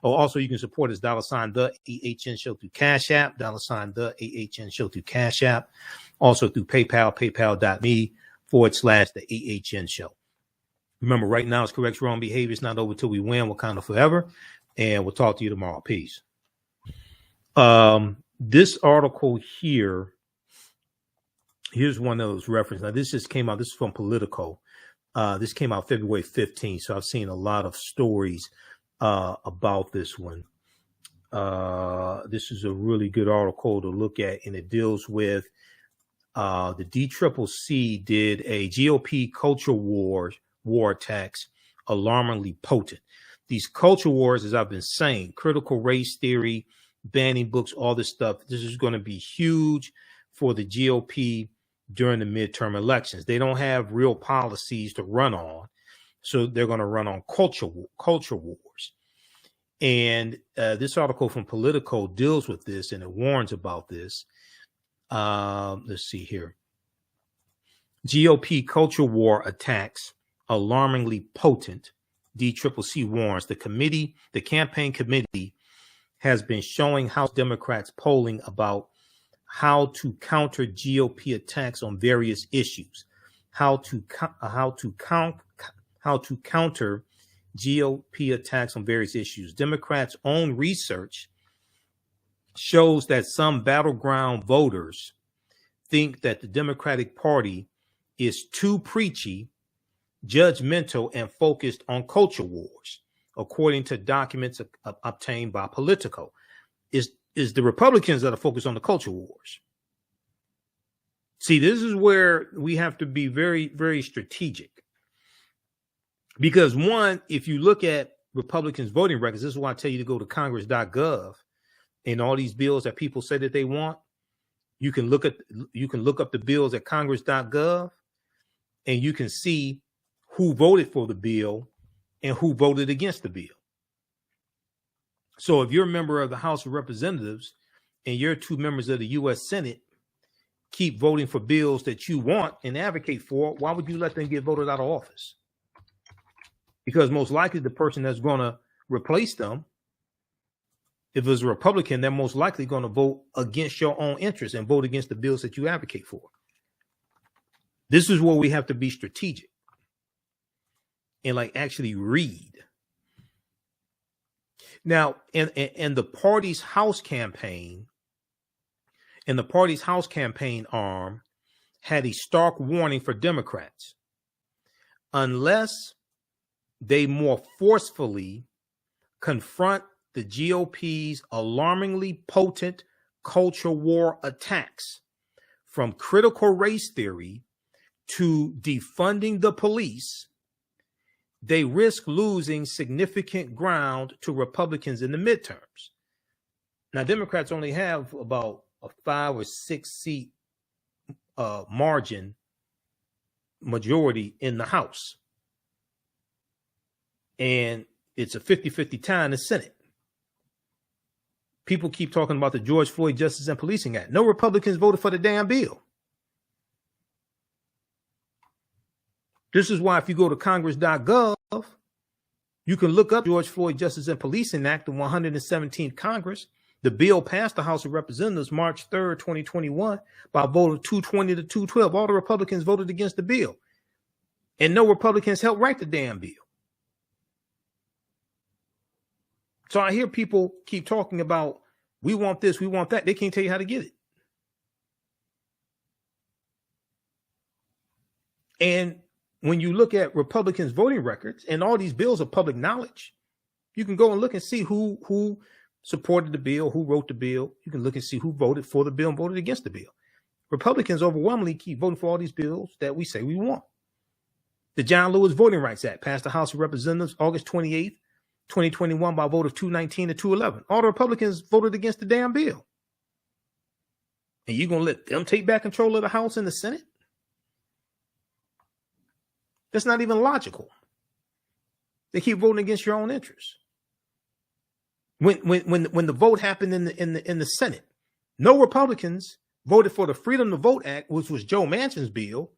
also you can support us, $ the AHN Show through Cash App, $ the AHN Show through Cash App, also through PayPal, paypal.me/the AHN Show. Remember, right now it's correct wrong behavior. It's not over till we win. Wakanda forever. And we'll talk to you tomorrow. Peace. This article here, here's one of those references. Now, this just came out. This is from Politico. This came out February 15th. So I've seen a lot of stories about this one. This is a really good article to look at, and it deals with the DCCC did a GOP culture war attacks, alarmingly potent. These culture wars, as I've been saying, critical race theory, banning books, all this stuff, this is going to be huge for the GOP during the midterm elections. They don't have real policies to run on, so they're going to run on culture wars. And this article from Politico deals with this, and it warns about this. Let's see here. GOP culture war attacks, alarmingly potent, DCCC warns. The campaign committee has been showing House Democrats polling about how to counter GOP attacks on various issues, how to counter GOP attacks on various issues. Democrats' own research shows that some battleground voters think that the Democratic Party is too preachy, judgmental, and focused on culture wars, according to documents obtained by Politico. Is the Republicans that are focused on the culture wars. See, this is where we have to be very, very strategic. Because one, if you look at Republicans' voting records, this is why I tell you to go to congress.gov, and all these bills that people say that they want, you can look up the bills at congress.gov, and you can see who voted for the bill and who voted against the bill. So if you're a member of the House of Representatives and you're 2 members of the U.S. Senate keep voting for bills that you want and advocate for, why would you let them get voted out of office? Because most likely the person that's going to replace them. If it's a Republican, they're most likely going to vote against your own interests and vote against the bills that you advocate for. This is where we have to be strategic and like actually read. Now, in the party's House campaign, and the party's House campaign arm had a stark warning for Democrats. Unless they more forcefully confront the GOP's alarmingly potent culture war attacks, from critical race theory to defunding the police, they risk losing significant ground to Republicans in the midterms. Now, Democrats only have about a 5 or 6 seat margin majority in the House. And it's a 50-50 tie in the Senate. People keep talking about the George Floyd Justice and Policing Act. No Republicans voted for the damn bill. This is why if you go to congress.gov, you can look up George Floyd Justice and Policing Act, the 117th Congress. The bill passed the House of Representatives March 3rd, 2021 by a vote of 220 to 212. All the Republicans voted against the bill. And no Republicans helped write the damn bill. So I hear people keep talking about, we want this, we want that. They can't tell you how to get it. And when you look at Republicans' voting records, and all these bills are public knowledge, you can go and look and see who supported the bill, who wrote the bill. You can look and see who voted for the bill and voted against the bill. Republicans overwhelmingly keep voting for all these bills that we say we want. The John Lewis Voting Rights Act passed the House of Representatives August 28th, 2021 by a vote of 219 to 211. All the Republicans voted against the damn bill. And you're going to let them take back control of the House and the Senate? That's not even logical. They keep voting against your own interests. When the vote happened in the Senate, no Republicans voted for the Freedom to Vote Act, which was Joe Manchin's bill,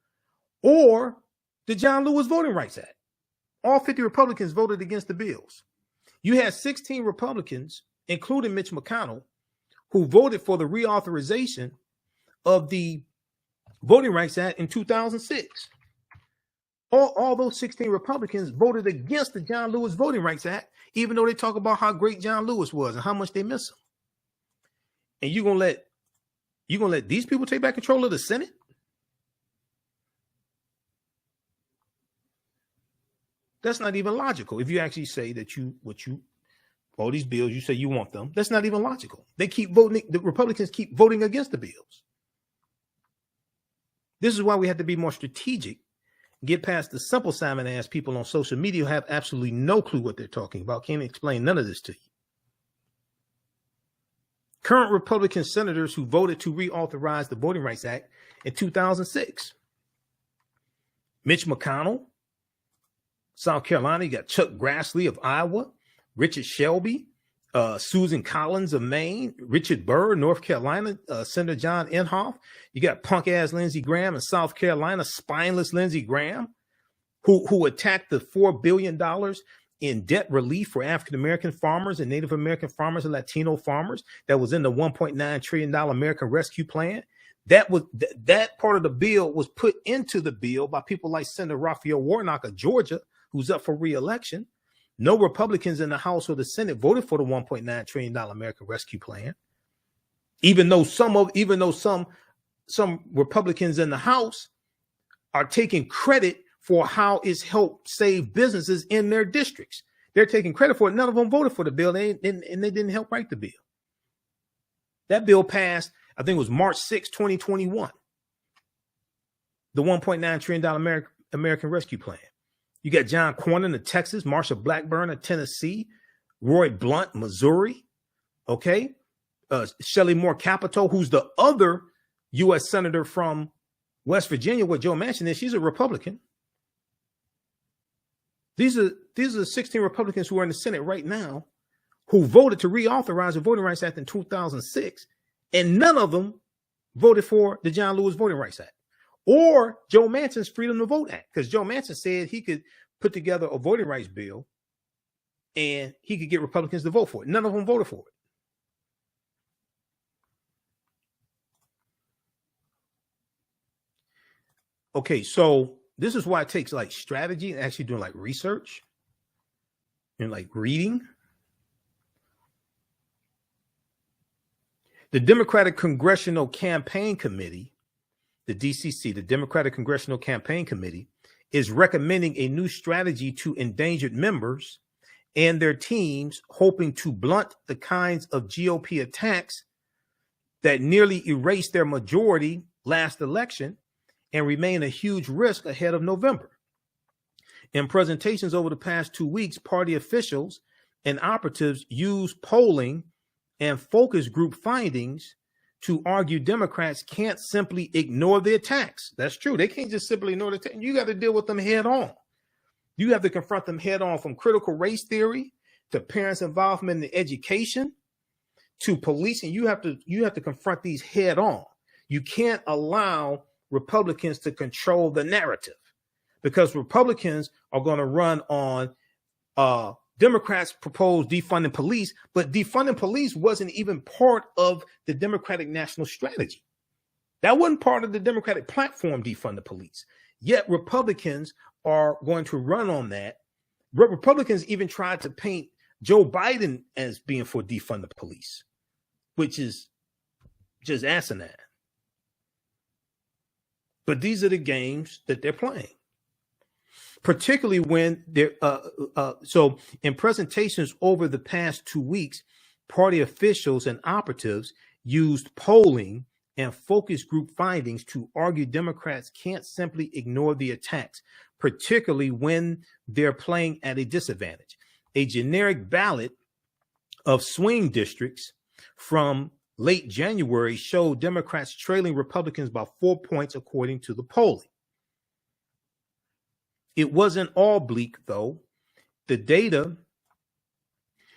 or the John Lewis Voting Rights Act. All 50 Republicans voted against the bills. You had 16 Republicans, including Mitch McConnell, who voted for the reauthorization of the Voting Rights Act in 2006. All those 16 Republicans voted against the John Lewis Voting Rights Act, even though they talk about how great John Lewis was and how much they miss him. And you're gonna let these people take back control of the Senate? That's not even logical. If you actually say that all these bills, you say you want them, that's not even logical. They keep voting, the Republicans keep voting against the bills. This is why we have to be more strategic. Get past the simple Simon ass people on social media who have absolutely no clue what they're talking about. Can't explain none of this to you. Current Republican senators who voted to reauthorize the Voting Rights Act in 2006. Mitch McConnell, South Carolina. You got Chuck Grassley of Iowa, Richard Shelby, Susan Collins of Maine, Richard Burr, North Carolina, Senator John Inhofe. You got punk ass Lindsey Graham in South Carolina, spineless Lindsey Graham, who attacked the $4 billion in debt relief for African-American farmers and Native American farmers and Latino farmers that was in the $1.9 trillion American Rescue Plan. That part of the bill was put into the bill by people like Senator Raphael Warnock of Georgia, who's up for re-election. No Republicans in the House or the Senate voted for the $1.9 trillion American Rescue Plan, even though some Republicans in the House are taking credit for how it's helped save businesses in their districts. They're taking credit for it. None of them voted for the bill, and they didn't help write the bill. That bill passed, I think it was March 6, 2021. The $1.9 trillion American Rescue Plan. You got John Cornyn of Texas, Marsha Blackburn of Tennessee, Roy Blunt, Missouri. Okay. Shelley Moore Capito, who's the other U.S. Senator from West Virginia, where Joe Manchin is. She's a Republican. These are 16 Republicans who are in the Senate right now who voted to reauthorize the Voting Rights Act in 2006, and none of them voted for the John Lewis Voting Rights Act or Joe Manchin's Freedom to Vote Act, because Joe Manchin said he could put together a voting rights bill and he could get Republicans to vote for it. None of them voted for it. Okay, so this is why it takes like strategy and actually doing like research and like reading. The Democratic Congressional Campaign Committee, the DCC, the Democratic Congressional Campaign Committee, is recommending a new strategy to endangered members and their teams, hoping to blunt the kinds of GOP attacks that nearly erased their majority last election and remain a huge risk ahead of November. In presentations over the past 2 weeks, party officials and operatives used polling and focus group findings to argue Democrats can't simply ignore the attacks. That's true. They can't just simply ignore the attacks. You got to deal with them head on. You have to confront them head on, from critical race theory to parents' involvement in education to policing. You have to confront these head on. You can't allow Republicans to control the narrative, because Republicans are going to run on Democrats proposed defunding police, but defunding police wasn't even part of the Democratic national strategy. That wasn't part of the Democratic platform, defund the police. Yet Republicans are going to run on that. Republicans even tried to paint Joe Biden as being for defund the police, which is just asinine. But these are the games that they're playing, particularly when they're so in presentations over the past 2 weeks, party officials and operatives used polling and focus group findings to argue Democrats can't simply ignore the attacks, particularly when they're playing at a disadvantage. A generic ballot of swing districts from late January showed Democrats trailing Republicans by 4 points, according to the polling. It wasn't all bleak, though. The data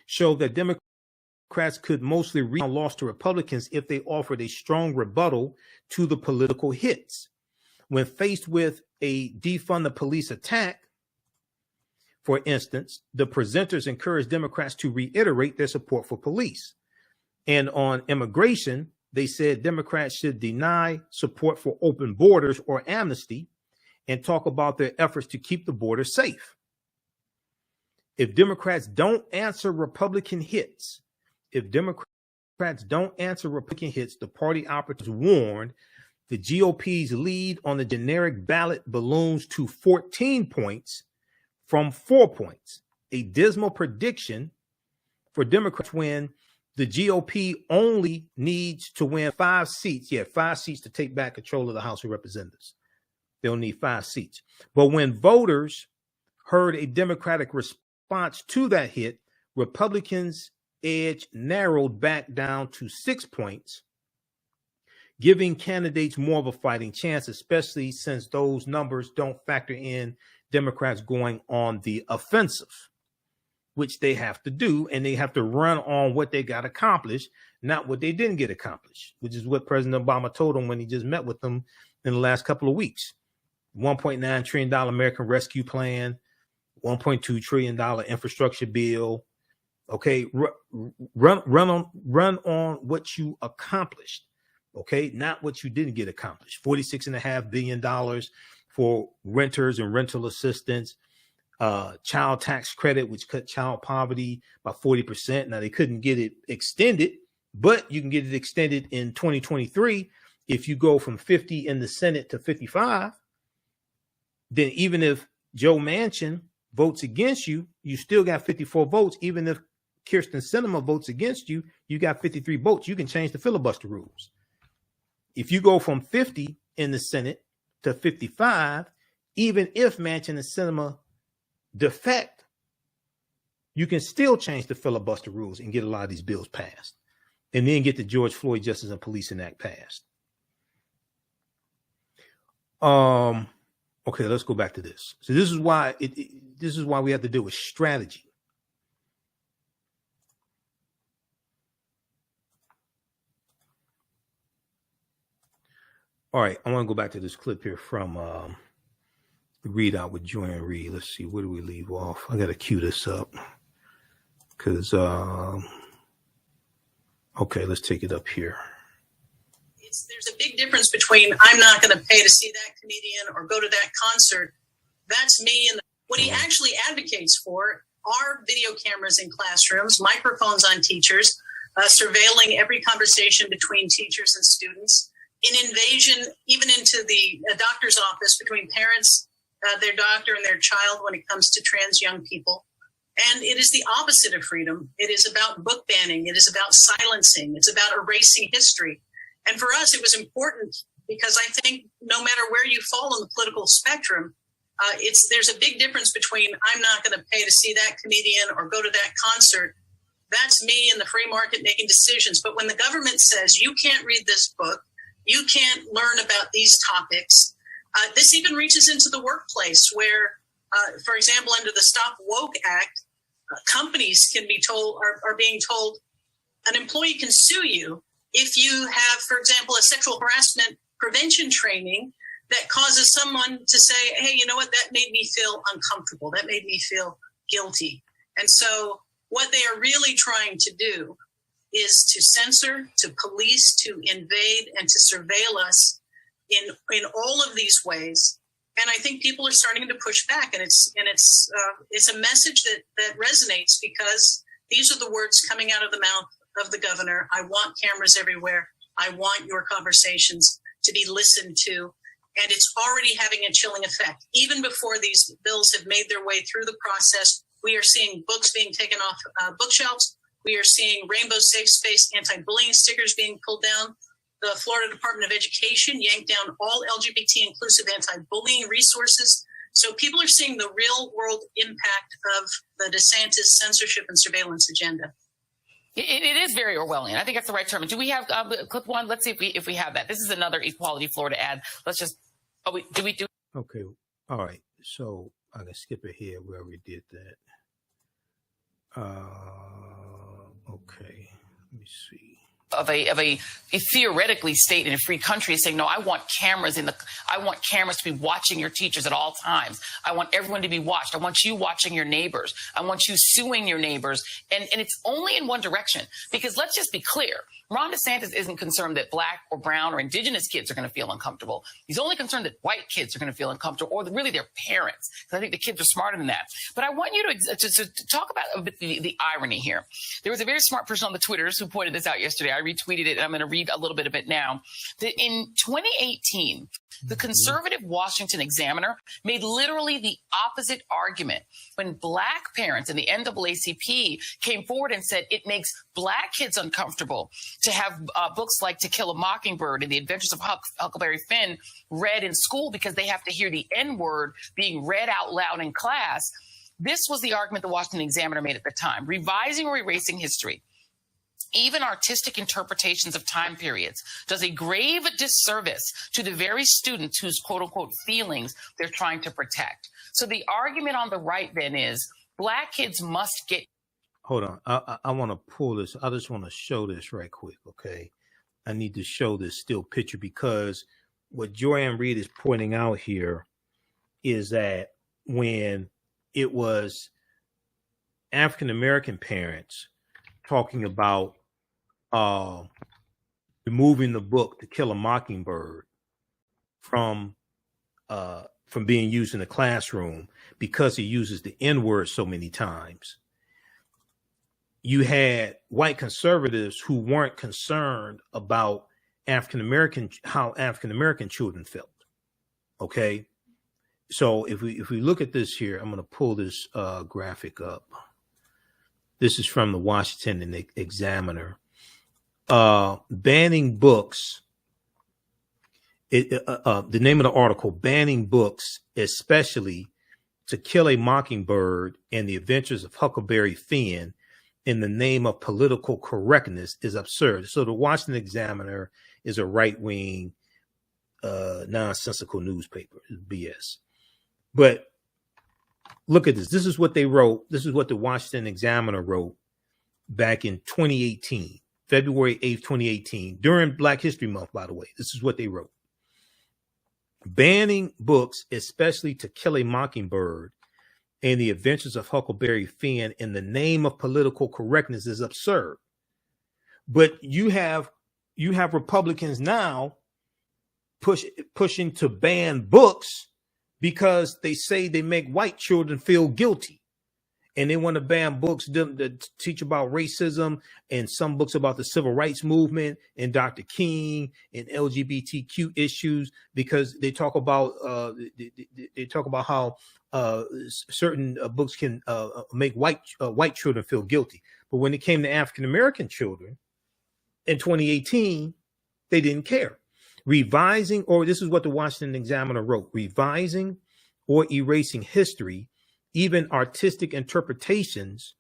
showed that Democrats could mostly rebound loss to Republicans if they offered a strong rebuttal to the political hits. When faced with a defund the police attack, for instance, the presenters encouraged Democrats to reiterate their support for police. And on immigration, they said Democrats should deny support for open borders or amnesty and talk about their efforts to keep the border safe. If Democrats don't answer Republican hits, the party operatives warned the GOP's lead on the generic ballot balloons to 14 points from 4 points, a dismal prediction for Democrats when the GOP only needs to win 5 seats. 5 seats to take back control of the House of Representatives. They'll need 5 seats. But when voters heard a Democratic response to that hit, Republicans' edge narrowed back down to 6 points, giving candidates more of a fighting chance, especially since those numbers don't factor in Democrats going on the offensive, which they have to do, and they have to run on what they got accomplished, not what they didn't get accomplished, which is what President Obama told them when he just met with them in the last couple of weeks. $1.9 trillion American Rescue Plan, $1.2 trillion infrastructure bill. Okay, run on what you accomplished. Okay, not what you didn't get accomplished. $46.5 billion for renters and rental assistance. Child tax credit, which cut child poverty by 40%. Now, they couldn't get it extended, but you can get it extended in 2023 if you go from 50 in the Senate to 55. Then even if Joe Manchin votes against you, you still got 54 votes. Even if Kirsten Sinema votes against you, you got 53 votes. You can change the filibuster rules. If you go from 50 in the Senate to 55, even if Manchin and Sinema defect, you can still change the filibuster rules and get a lot of these bills passed, and then get the George Floyd Justice and Policing Act passed. Okay, let's go back to this. So this is why we have to deal with strategy. All right, I want to go back to this clip here from the readout with Joy and Reed. Let's see, where do we leave off? I got to cue this up. Because, okay, let's take it up here. There's a big difference between I'm not going to pay to see that comedian or go to that concert. That's me. And what he actually advocates for are video cameras in classrooms, microphones on teachers, surveilling every conversation between teachers and students, an invasion even into the doctor's office between parents, their doctor and their child when it comes to trans young people. And it is the opposite of freedom. It is about book banning. It is about silencing. It's about erasing history. And for us, it was important because I think no matter where you fall on the political spectrum, there's a big difference between I'm not going to pay to see that comedian or go to that concert. That's me in the free market making decisions. But when the government says you can't read this book, you can't learn about these topics, this even reaches into the workplace where, for example, under the Stop Woke Act, companies can be told, are being told, an employee can sue you if you have, for example, a sexual harassment prevention training that causes someone to say, hey, you know what, that made me feel uncomfortable. That made me feel guilty. And so what they are really trying to do is to censor, to police, to invade, and to surveil us in all of these ways. And I think people are starting to push back, and it's a message that resonates because these are the words coming out of the mouth of the governor. I want cameras everywhere. I want your conversations to be listened to. And it's already having a chilling effect. Even before these bills have made their way through the process, we are seeing books being taken off bookshelves. We are seeing Rainbow Safe Space anti-bullying stickers being pulled down. The Florida Department of Education yanked down all LGBT inclusive anti-bullying resources. So people are seeing the real world impact of the DeSantis censorship and surveillance agenda. It is very Orwellian. I think that's the right term. Do we have clip one? Let's see if we have that. This is another Equality Florida ad. Let's just, do we do? Okay. All right. So I can skip ahead where we did that. Okay. Let me see. Of a theoretically state in a free country is saying, no, I want cameras to be watching your teachers at all times. I want everyone to be watched. I want you watching your neighbors. I want you suing your neighbors. And it's only in one direction, because let's just be clear. Ron DeSantis isn't concerned that Black or brown or indigenous kids are going to feel uncomfortable. He's only concerned that white kids are going to feel uncomfortable, or really their parents, because I think the kids are smarter than that. But I want you to talk about a bit the irony here. There was a very smart person on the Twitters who pointed this out yesterday. I retweeted it, and I'm going to read a little bit of it now. That in 2018, the conservative Washington Examiner made literally the opposite argument when Black parents and the NAACP came forward and said it makes Black kids uncomfortable to have books like To Kill a Mockingbird and The Adventures of Huckleberry Finn read in school because they have to hear the N-word being read out loud in class. This was the argument the Washington Examiner made at the time: revising or erasing history, even artistic interpretations of time periods, does a grave disservice to the very students whose quote unquote feelings they're trying to protect. So the argument on the right then is Black kids must get. Hold on. I want to pull this. I just want to show this right quick. Okay. I need to show this still picture, because what Joanne Reed is pointing out here is that when it was African-American parents talking about removing the book To Kill a Mockingbird from being used in the classroom because it uses the N-word so many times, you had white conservatives who weren't concerned about how African-American children felt. Okay. So if we look at this here, I'm going to pull this graphic up. This is from the Washington Examiner. Banning books. The name of the article: banning books, especially To Kill a Mockingbird and The Adventures of Huckleberry Finn, in the name of political correctness, is absurd. So the Washington Examiner is a right-wing, nonsensical newspaper. It's BS. But look at this. This is what they wrote. This is what the Washington Examiner wrote back in 2018, February 8th, 2018, during Black History Month, by the way. This is what they wrote. Banning books, especially To Kill a Mockingbird and the Adventures of Huckleberry Finn in the name of political correctness is absurd. But you have Republicans now pushing to ban books because they say they make white children feel guilty. And they want to ban books that teach about racism and some books about the civil rights movement and Dr. King and LGBTQ issues, because they talk about how certain books can make white children feel guilty. But when it came to African American children in 2018, they didn't care. Revising, or this is what the Washington Examiner wrote, revising or erasing history, even artistic interpretations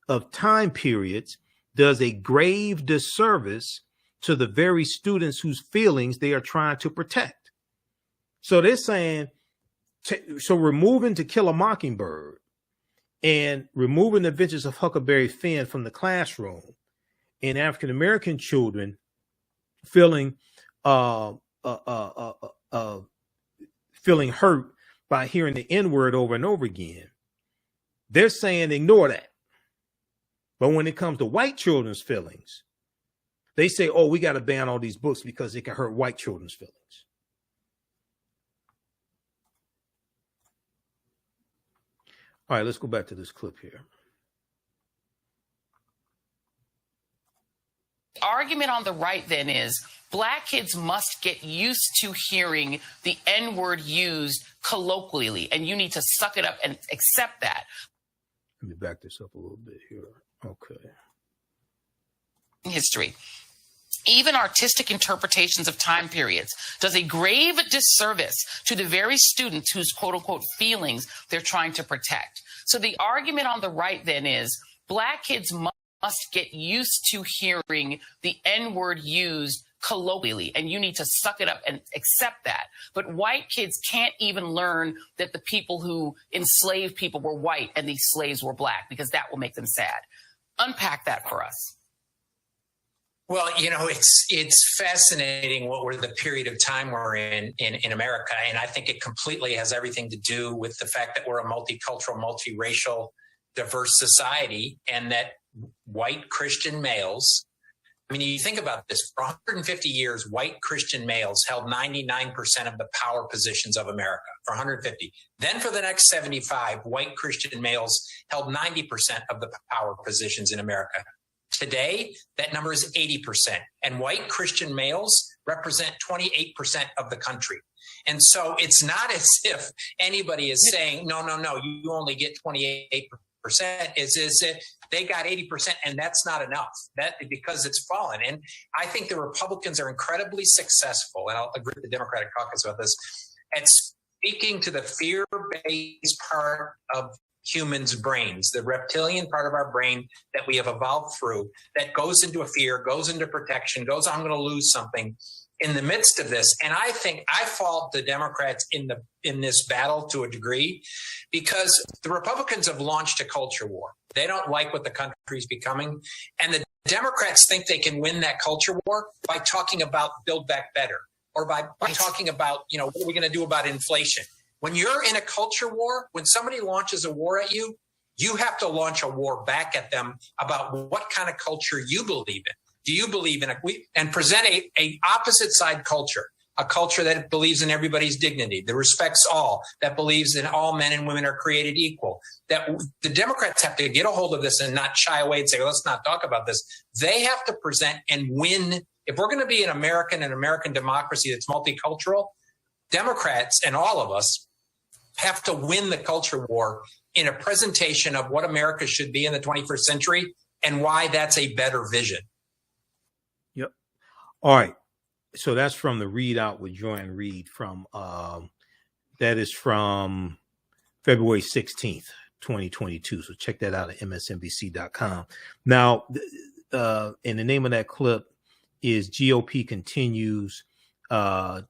of time periods, does a grave disservice to the very students whose feelings they are trying to protect. So they're saying, so removing To Kill a Mockingbird and removing The Adventures of Huckleberry Finn from the classroom, and African American children feeling hurt by hearing the N-word over and over again, they're saying ignore that. But when it comes to white children's feelings, they say, oh, we got to ban all these books because it can hurt white children's feelings. All right, let's go back to this clip here. Argument on the right then is Black kids must get used to hearing the N-word used colloquially, and you need to suck it up and accept that. Let me back this up a little bit here. Okay. History. Even artistic interpretations of time periods does a grave disservice to the very students whose quote-unquote feelings they're trying to protect. So the argument on the right then is Black kids must get used to hearing the N-word used colloquially, and you need to suck it up and accept that. But white kids can't even learn that the people who enslaved people were white and these slaves were Black, because that will make them sad. Unpack that for us. Well, you know, it's fascinating what we're the period of time we're in America. And I think it completely has everything to do with the fact that we're a multicultural, multiracial, diverse society, and that white Christian males, I mean, you think about this, for 150 years, white Christian males held 99% of the power positions of America, for 150. Then for the next 75, white Christian males held 90% of the power positions in America. Today, that number is 80%, and white Christian males represent 28% of the country. And so it's not as if anybody is saying, no, you only get 28%. Is it they got 80%, and that's not enough, that because it's fallen. And I think the Republicans are incredibly successful, and I'll agree with the Democratic caucus about this, at speaking to the fear-based part of humans' brains, the reptilian part of our brain that we have evolved through, that goes into a fear, goes into protection, goes, I'm going to lose something in the midst of this. And I think I fault the Democrats in this battle to a degree, because the Republicans have launched a culture war. They don't like what the country's becoming. And the Democrats think they can win that culture war by talking about Build Back Better, or by talking about, you know, what are we going to do about inflation? When you're in a culture war, when somebody launches a war at you, you have to launch a war back at them about what kind of culture you believe in. Do you believe in and present a opposite side culture, a culture that believes in everybody's dignity, that respects all, that believes that all men and women are created equal, that the Democrats have to get a hold of this and not shy away and say, well, let's not talk about this. They have to present and win. If we're going to be an American democracy that's multicultural, Democrats and all of us have to win the culture war in a presentation of what America should be in the 21st century and why that's a better vision. Yep. All right. So that's from the readout with Joanne Reed from that is from February 16th, 2022. So check that out at msnbc.com. Now, and the name of that clip is GOP continues to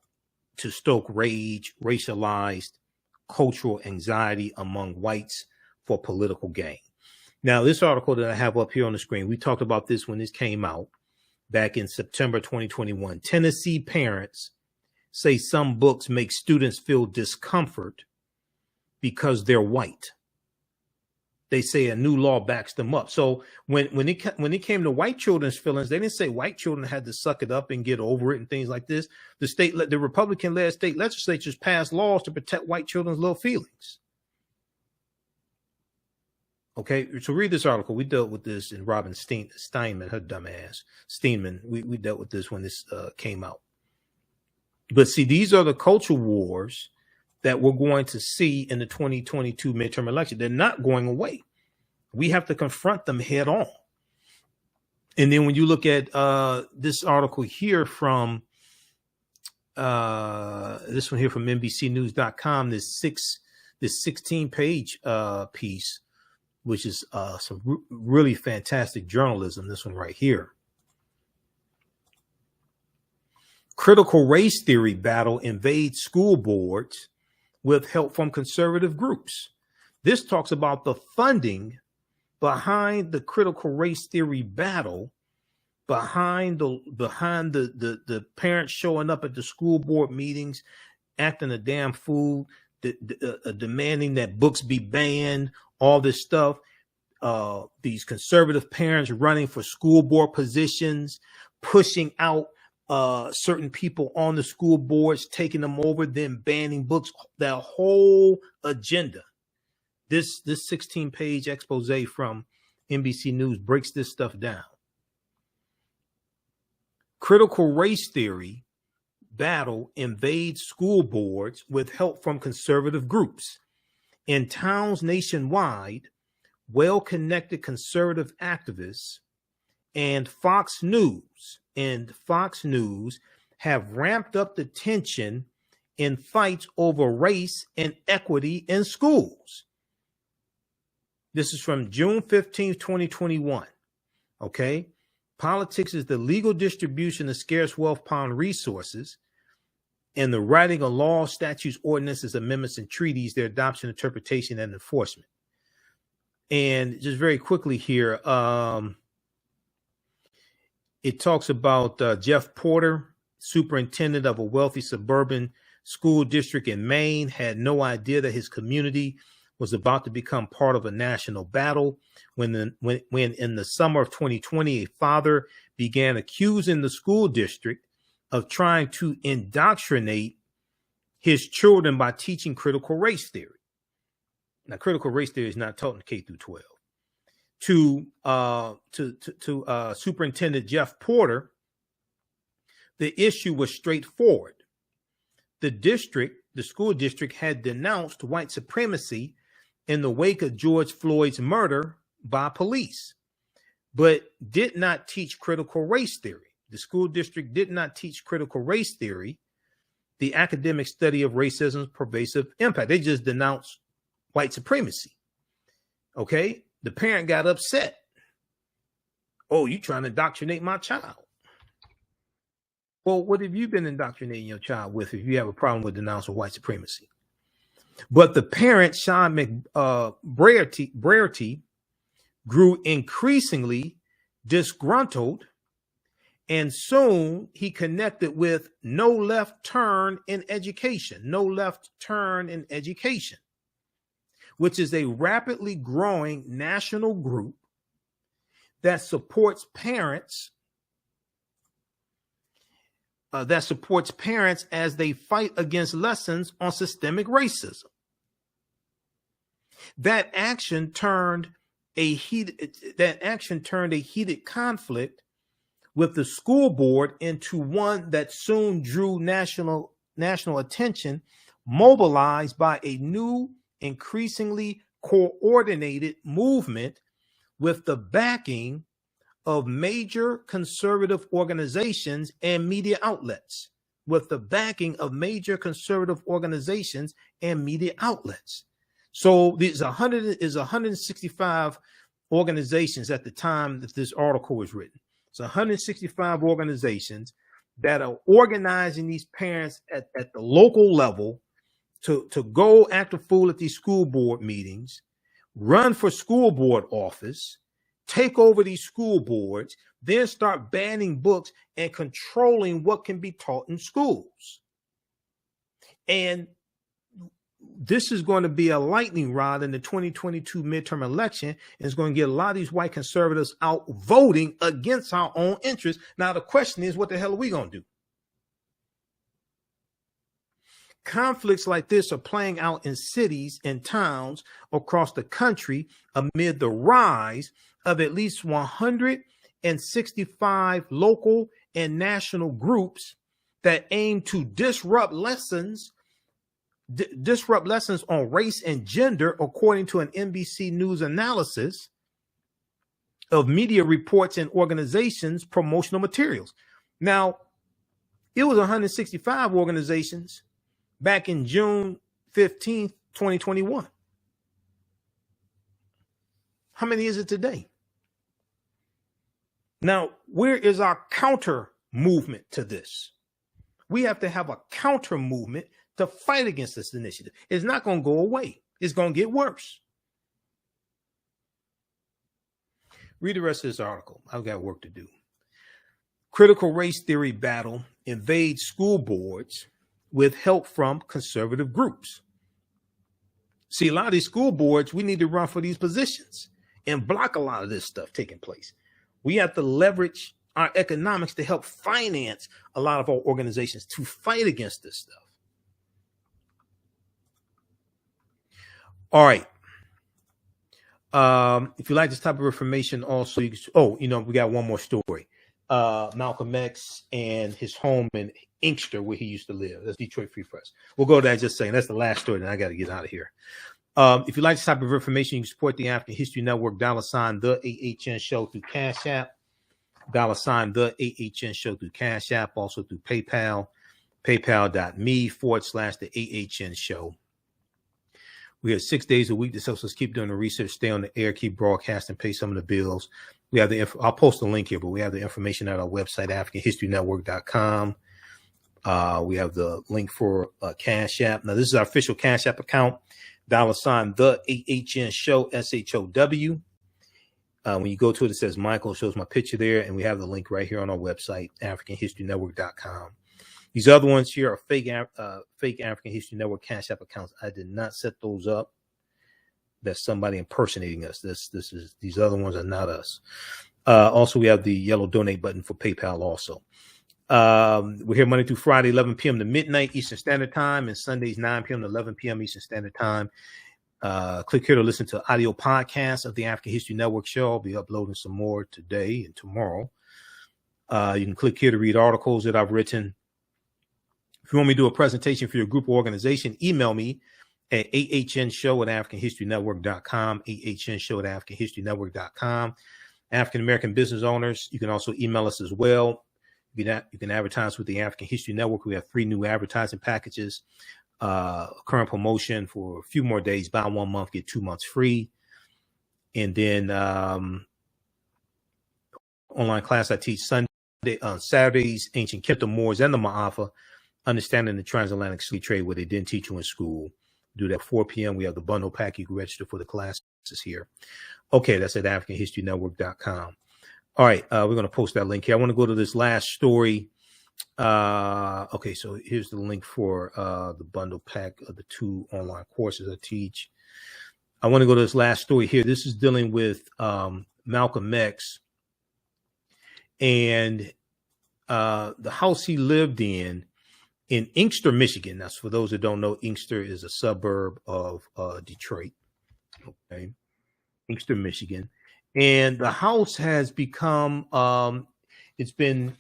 stoke rage, racialized cultural anxiety among whites for political gain. Now, this article that I have up here on the screen, we talked about this when this came out back in September 2021. Tennessee parents say some books make students feel discomfort because they're white. they say a new law backs them up. So when it came to white children's feelings, they didn't say white children had to suck it up and get over it and things like this. The Republican-led state legislatures passed laws to protect white children's little feelings. Okay, so read this article. We dealt with this in Robin Steinman, her dumbass. Steinman, we dealt with this when this came out. But see, these are the culture wars that we're going to see in the 2022 midterm election. They're not going away. We have to confront them head on. And then when you look at this article here from this one here from NBCnews.com, this 16-page piece, which is some really fantastic journalism, this one right here. Critical race theory battle invades school boards with help from conservative groups. This talks about the funding behind the critical race theory battle, behind the parents showing up at the school board meetings, acting a damn fool, demanding that books be banned, all this stuff. These conservative parents running for school board positions, pushing out certain people on the school boards, taking them over, then banning books, that whole agenda. This 16-page expose from NBC News breaks this stuff down. Critical race theory battle invades school boards with help from conservative groups. In towns nationwide, well-connected conservative activists and Fox News have ramped up the tension in fights over race and equity in schools. This is from June 15th, 2021. Okay. Politics is the legal distribution of scarce wealth upon resources, and the writing of laws, statutes, ordinances, amendments, and treaties, their adoption, interpretation, and enforcement. And just very quickly here, it talks about Jeff Porter, superintendent of a wealthy suburban school district in Maine, had no idea that his community was about to become part of a national battle when in the summer of 2020, a father began accusing the school district of trying to indoctrinate his children by teaching critical race theory. Now, critical race theory is not taught in K through 12. To Superintendent Jeff Porter, the issue was straightforward. The school district had denounced white supremacy in the wake of George Floyd's murder by police, but did not teach critical race theory. The school district did not teach critical race theory, the academic study of racism's pervasive impact. They just denounced white supremacy. Okay? The parent got upset. Oh, you trying to indoctrinate my child. Well, what have you been indoctrinating your child with if you have a problem with denouncing white supremacy? But the parent, Sean Brearty, grew increasingly disgruntled, and soon he connected with No Left Turn in Education, which is a rapidly growing national group that supports parents as they fight against lessons on systemic racism. That action turned a heated conflict with the school board into one that soon drew national attention, mobilized by a new, increasingly coordinated movement with the backing of major conservative organizations and media outlets. So there's 165 organizations at the time that this article was written. It's 165 organizations that are organizing these parents at the local level to go act a fool at these school board meetings, run for school board office, take over these school boards, then start banning books and controlling what can be taught in schools. And this is going to be a lightning rod in the 2022 midterm election, and it's going to get a lot of these white conservatives out voting against our own interests. Now, the question is, what the hell are we going to do? Conflicts like this are playing out in cities and towns across the country amid the rise of at least 165 local and national groups that aim to disrupt lessons on race and gender, according to an NBC News analysis of media reports and organizations' promotional materials. Now, it was 165 organizations back in June 15th, 2021. How many is it today? Now, where is our counter movement to this? We have to have a counter movement to fight against this initiative. It's not going to go away. It's going to get worse. Read the rest of this article. I've got work to do. Critical race theory battle invades school boards with help from conservative groups. See, a lot of these school boards, we need to run for these positions and block a lot of this stuff taking place. We have to leverage our economics to help finance a lot of our organizations to fight against this stuff. All right. If you like this type of information, also, you can, we got one more story. Malcolm X and his home in Inkster, where he used to live. That's Detroit Free Press. We'll go to that just saying. That's the last story, then I got to get out of here. If you like this type of information, you can support the African History Network, $, the AHN Show through Cash App, $, the AHN Show through Cash App, also through PayPal, paypal.me/the AHN Show. We have 6 days a week. This helps us keep doing the research, stay on the air, keep broadcasting, pay some of the bills. We have I'll post a link here, but we have the information at our website, AfricanHistoryNetwork.com. We have the link for Cash App. Now, this is our official Cash App account, $, the AHN Show, SHOW. When you go to it, it says Michael, shows my picture there, and we have the link right here on our website, AfricanHistoryNetwork.com. These other ones here are fake African History Network Cash App accounts. I did not set those up. That's somebody impersonating us. These other ones are not us. Also, we have the yellow donate button for PayPal also. We're here Monday through Friday, 11 p.m. to midnight Eastern Standard Time, and Sundays, 9 p.m. to 11 p.m. Eastern Standard Time. Click here to listen to audio podcasts of the African History Network Show. I'll be uploading some more today and tomorrow. You can click here to read articles that I've written. If you want me to do a presentation for your group or organization, email me at ahnshow@africanhistorynetwork.com, ahnshow@africanhistorynetwork.com. African American business owners, you can also email us as well. You can advertise with the African History Network. We have 3 new advertising packages. Current promotion for a few more days. Buy 1 month, get 2 months free. And then online class I teach Saturdays, Ancient Kipta Moors and the Maafa, Understanding the Transatlantic Slave Trade, where they didn't teach you in school. Do that at 4 p.m. We have the bundle pack. You can register for the classes here. Okay, that's at AfricanHistoryNetwork.com. All right, we're going to post that link here. I want to go to this last story. Okay, so here's the link for the bundle pack of the 2 online courses I teach. I want to go to this last story here. This is dealing with Malcolm X and the house he lived in Inkster, Michigan. That's for those that don't know, Inkster is a suburb of Detroit. Okay, Inkster, Michigan. And the house has become, it's been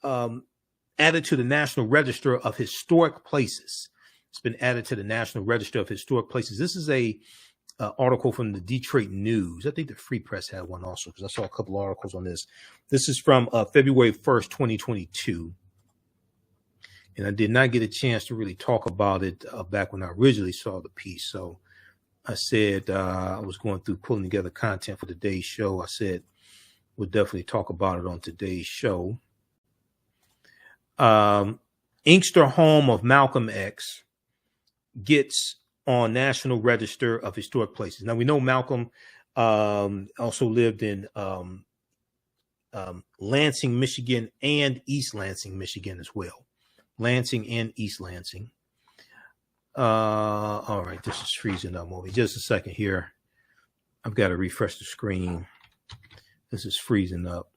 added to the National Register of Historic Places. It's been added to the National Register of Historic Places. This is a article from the Detroit News. I think the Free Press had one also, because I saw a couple articles on this. This is from February 1st, 2022. And I did not get a chance to really talk about it back when I originally saw the piece. So I said, I was going through pulling together content for today's show. I said, we'll definitely talk about it on today's show. Inkster, home of Malcolm X, gets on National Register of Historic Places. Now, we know Malcolm also lived in Lansing, Michigan, and East Lansing, Michigan as well. Lansing and East Lansing. All right, this is freezing up over. Just a second here. I've got to refresh the screen. This is freezing up.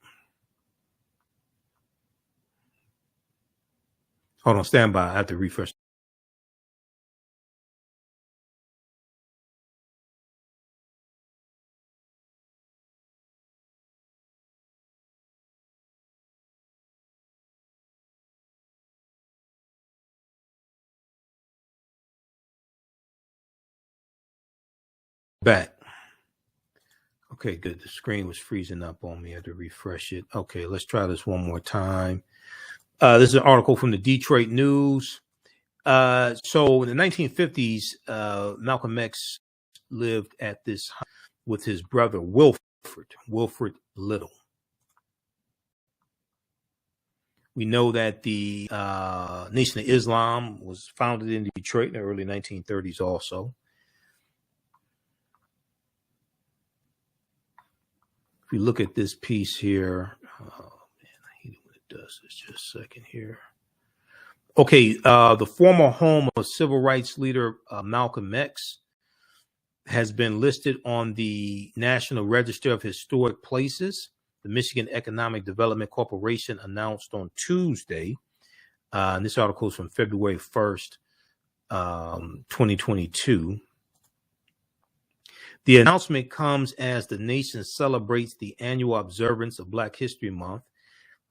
Hold on, stand by. I have to refresh. Back. Okay, good. The screen was freezing up on me. I had to refresh it. Okay, let's try this one more time. This is an article from the Detroit News. So in the 1950s, Malcolm X lived at this house with his brother Wilfred Little. We know that the Nation of Islam was founded in Detroit in the early 1930s also. If we look at this piece here, oh man, I hate it when it does this. Just a second here. Okay, the former home of civil rights leader Malcolm X has been listed on the National Register of Historic Places. The Michigan Economic Development Corporation announced on Tuesday. And this article is from February 1st, 2022. The announcement comes as the nation celebrates the annual observance of Black History Month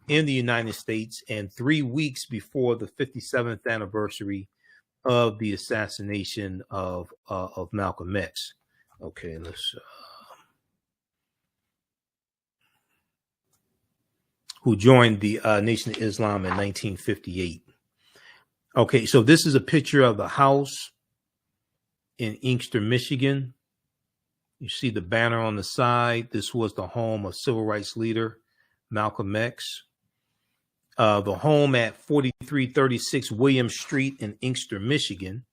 in the United States and 3 weeks before the 57th anniversary of the assassination of Malcolm X. Okay, let's who joined the Nation of Islam in 1958. Okay, so this is a picture of the house in Inkster, Michigan. You see the banner on the side. This was the home of civil rights leader Malcolm X. The home at 4336 William Street in Inkster, Michigan,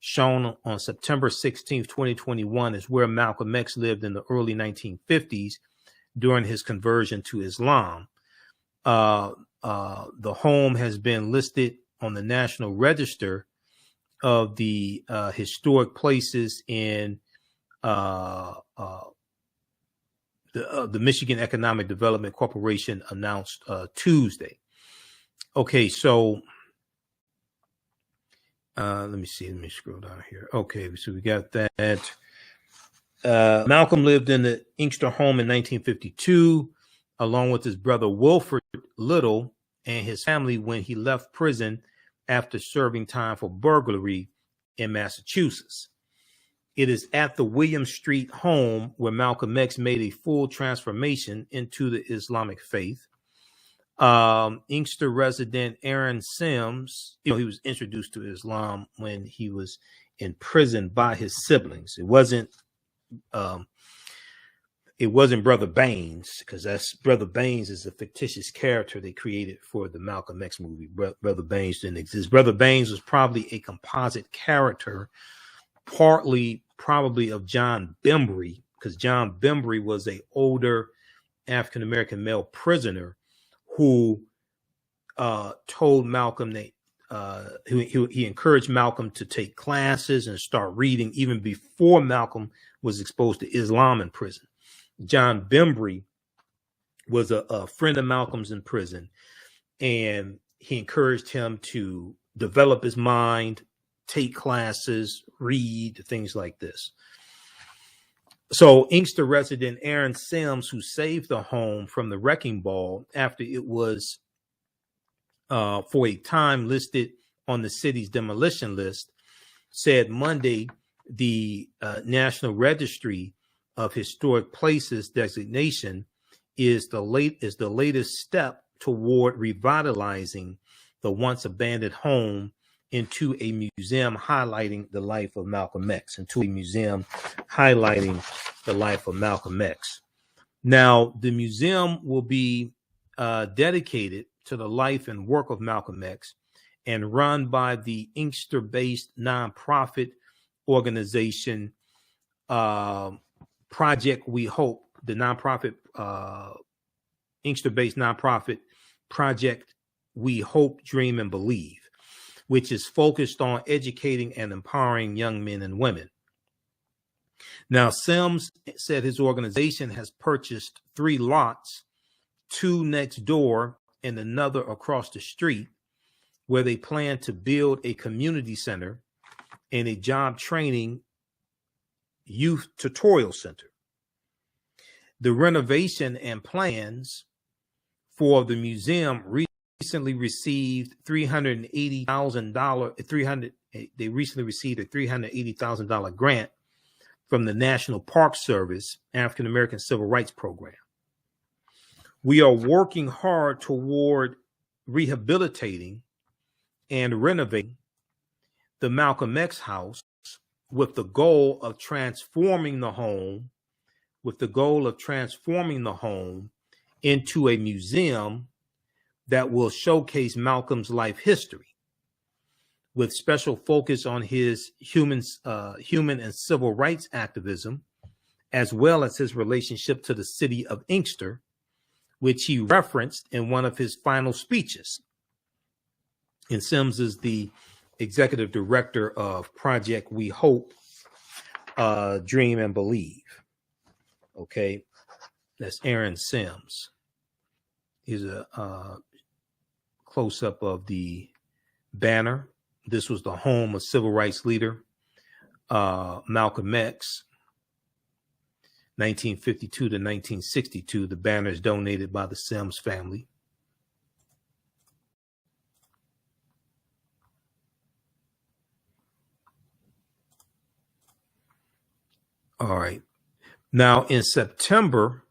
shown on September 16, 2021, is where Malcolm X lived in the early 1950s during his conversion to Islam. The home has been listed on the National Register of the Historic Places in the Michigan Economic Development Corporation announced Tuesday. Okay, so let me see. Let me scroll down here. Okay, so we got that. Malcolm lived in the Inkster home in 1952, along with his brother Wilfred Little and his family when he left prison after serving time for burglary in Massachusetts. It is at the William Street home where Malcolm X made a full transformation into the Islamic faith. Inkster resident Aaron Sims, he was introduced to Islam when he was in prison by his siblings. It wasn't Brother Baines, because that's Brother Baines is a fictitious character they created for the Malcolm X movie. Brother Baines didn't exist. Brother Baines was probably a composite character, partly probably of John Bembry, because John Bembry was an older African-American male prisoner who told Malcolm that he encouraged Malcolm to take classes and start reading even before Malcolm was exposed to Islam in prison. John Bembry was a friend of Malcolm's in prison, and he encouraged him to develop his mind, take classes, read, things like this. So Inkster resident Aaron Sims, who saved the home from the wrecking ball after it was for a time listed on the city's demolition list, said Monday the National Registry of Historic Places designation is the latest step toward revitalizing the once abandoned home into a museum highlighting the life of Malcolm X. Now, the museum will be dedicated to the life and work of Malcolm X and run by the Inkster-based nonprofit organization Project We Hope, the nonprofit Inkster-based nonprofit Project We Hope, Dream, and Believe. which is focused on educating and empowering young men and women. Now, Sims said his organization has purchased 3 lots, 2 next door and another across the street, where they plan to build a community center and a job training youth tutorial center. The renovation and plans for the museum recently received $380,000. They recently received a $380,000 grant from the National Park Service African American Civil Rights Program. We are working hard toward rehabilitating and renovating the Malcolm X house with the goal of transforming the home, into a museum that will showcase Malcolm's life history, with special focus on his human and civil rights activism, as well as his relationship to the city of Inkster, which he referenced in one of his final speeches. And Sims is the executive director of Project We Hope, Dream and Believe. Okay, that's Aaron Sims. Here's a close-up of the banner. This was the home of civil rights leader Malcolm X, 1952 to 1962. The banner is donated by the Sims family. All right. Now, in September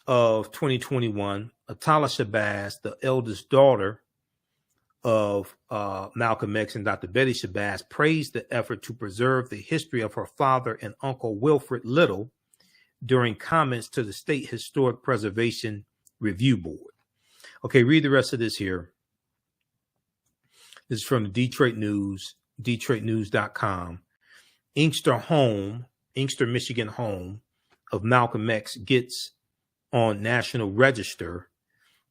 of 2021, Atala Shabazz, the eldest daughter of Malcolm X and Dr. Betty Shabazz, praised the effort to preserve the history of her father and Uncle Wilfred Little during comments to the State Historic Preservation Review Board. Okay, read the rest of this here. This is from the Detroit News, DetroitNews.com. Inkster, Michigan home of Malcolm X gets on National Register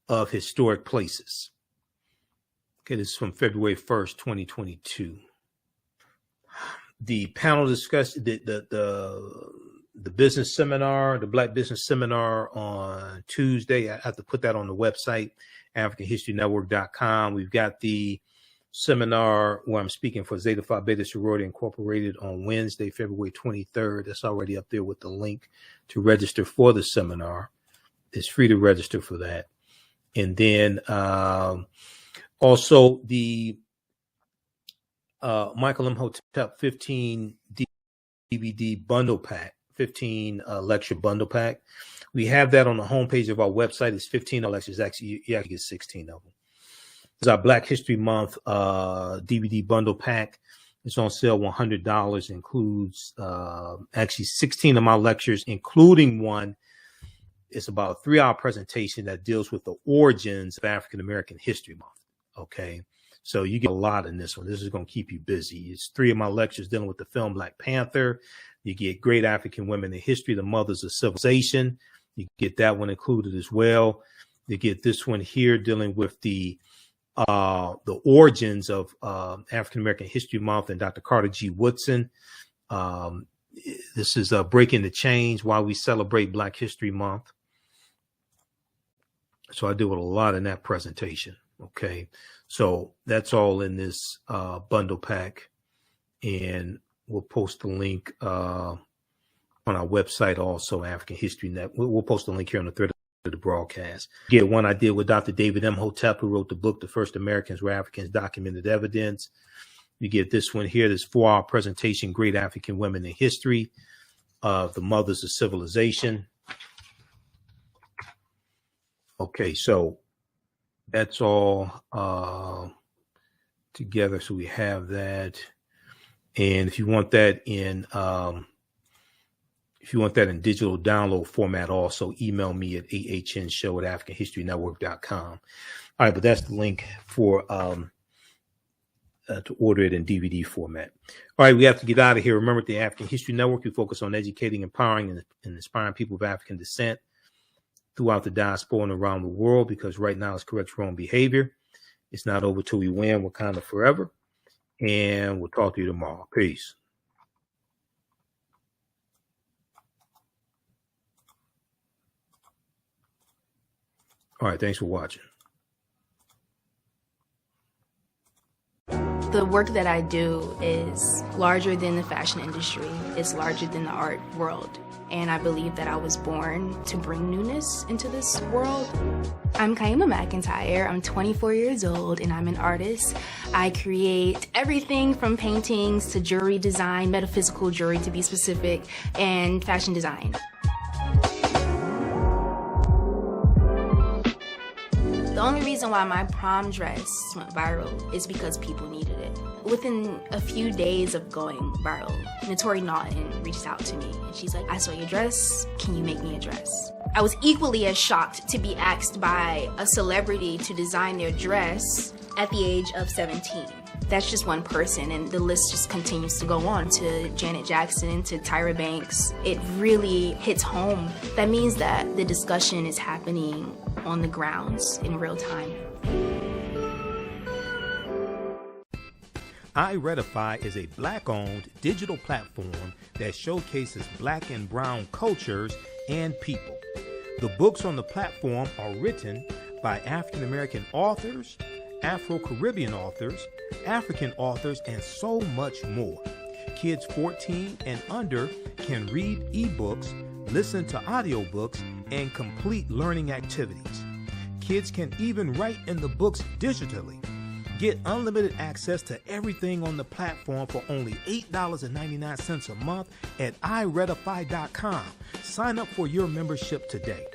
of Historic Places. Okay, this is from February 1st, 2022. The panel discussed the business seminar, the Black Business Seminar on Tuesday. I have to put that on the website, AfricanHistoryNetwork.com. We've got the seminar where I'm speaking for Zeta Phi Beta Sorority Incorporated on Wednesday, February 23rd. That's already up there with the link to register for the seminar. It's free to register for that. And then also the Michael Imhotep 15 DVD bundle pack, 15 lecture bundle pack. We have that on the homepage of our website. It's 15 lectures. Actually, you have to get 16 of them. It's our Black History Month DVD bundle pack. It's on sale, $100. Includes actually 16 of my lectures, including one. It's about a 3-hour presentation that deals with the origins of African American History Month. Okay, so you get a lot in this one. This is going to keep you busy. It's 3 of my lectures dealing with the film Black Panther. You get Great African Women in History, the Mothers of Civilization. You get that one included as well. You get this one here dealing with the origins of African American History Month and Dr. Carter G. Woodson. This is Breaking the Chains, Why We Celebrate Black History Month. So I deal with a lot in that presentation. Okay, so that's all in this bundle pack, and we'll post the link on our website also, African History Net. We'll post the link here on the thread of the broadcast. Get one I did with Dr. David Imhotep, who wrote the book, The First Americans Were Africans, Documented Evidence. You get this one here, this 4-hour presentation, Great African Women in History, the Mothers of Civilization. Okay, so that's all together. So we have that. And if you want that in digital download format, also email me at TheAHNShow@AfricanHistoryNetwork.com. All right, but that's the link for to order it in DVD format. All right, we have to get out of here. Remember, at the African History Network, we focus on educating, empowering, and inspiring people of African descent throughout the diaspora and around the world, because right now it's correct wrong behavior. It's not over till we win. Wakanda forever. And we'll talk to you tomorrow. Peace. All right. Thanks for watching. The work that I do is larger than the fashion industry. It's larger than the art world. And I believe that I was born to bring newness into this world. I'm Kaima McIntyre. I'm 24 years old and I'm an artist. I create everything from paintings to jewelry design, metaphysical jewelry to be specific, and fashion design. The only reason why my prom dress went viral is because people needed it. Within a few days of going viral, Notori Naughton reached out to me and she's like, I saw your dress, can you make me a dress? I was equally as shocked to be asked by a celebrity to design their dress at the age of 17. That's just one person, and the list just continues to go on to Janet Jackson, to Tyra Banks. It really hits home. That means that the discussion is happening on the grounds in real time. iRedify is a Black-owned digital platform that showcases Black and Brown cultures and people. The books on the platform are written by African American authors, Afro-Caribbean authors, African authors, and so much more. Kids 14 and under can read ebooks, listen to audiobooks, and complete learning activities. Kids can even write in the books digitally. Get unlimited access to everything on the platform for only $8.99 a month at iRedify.com. Sign up for your membership today.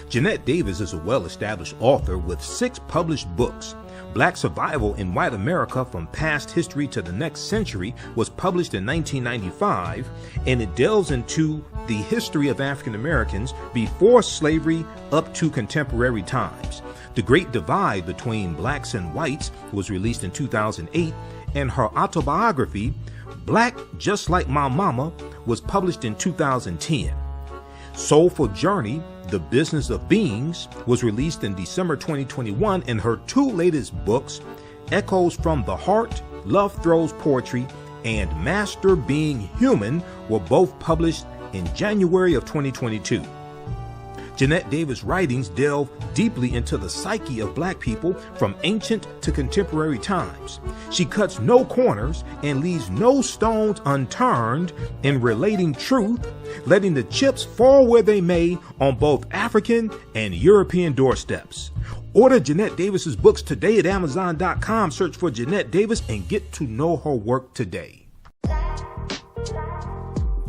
Jeanette Davis is a well-established author with 6 published books. Black Survival in White America from Past History to the Next Century was published in 1995, and it delves into the history of African Americans before slavery up to contemporary times. The Great Divide Between Blacks and Whites was released in 2008, and her autobiography, Black Just Like My Mama, was published in 2010. Soulful Journey, The Business of Beings, was released in December 2021, and her 2 latest books, Echoes from the Heart, Love Throws Poetry, and Master Being Human, were both published in January of 2022. Jeanette Davis' writings delve deeply into the psyche of Black people from ancient to contemporary times. She cuts no corners and leaves no stones unturned in relating truth, letting the chips fall where they may on both African and European doorsteps. Order Jeanette Davis's books today at Amazon.com. Search for Jeanette Davis and get to know her work today.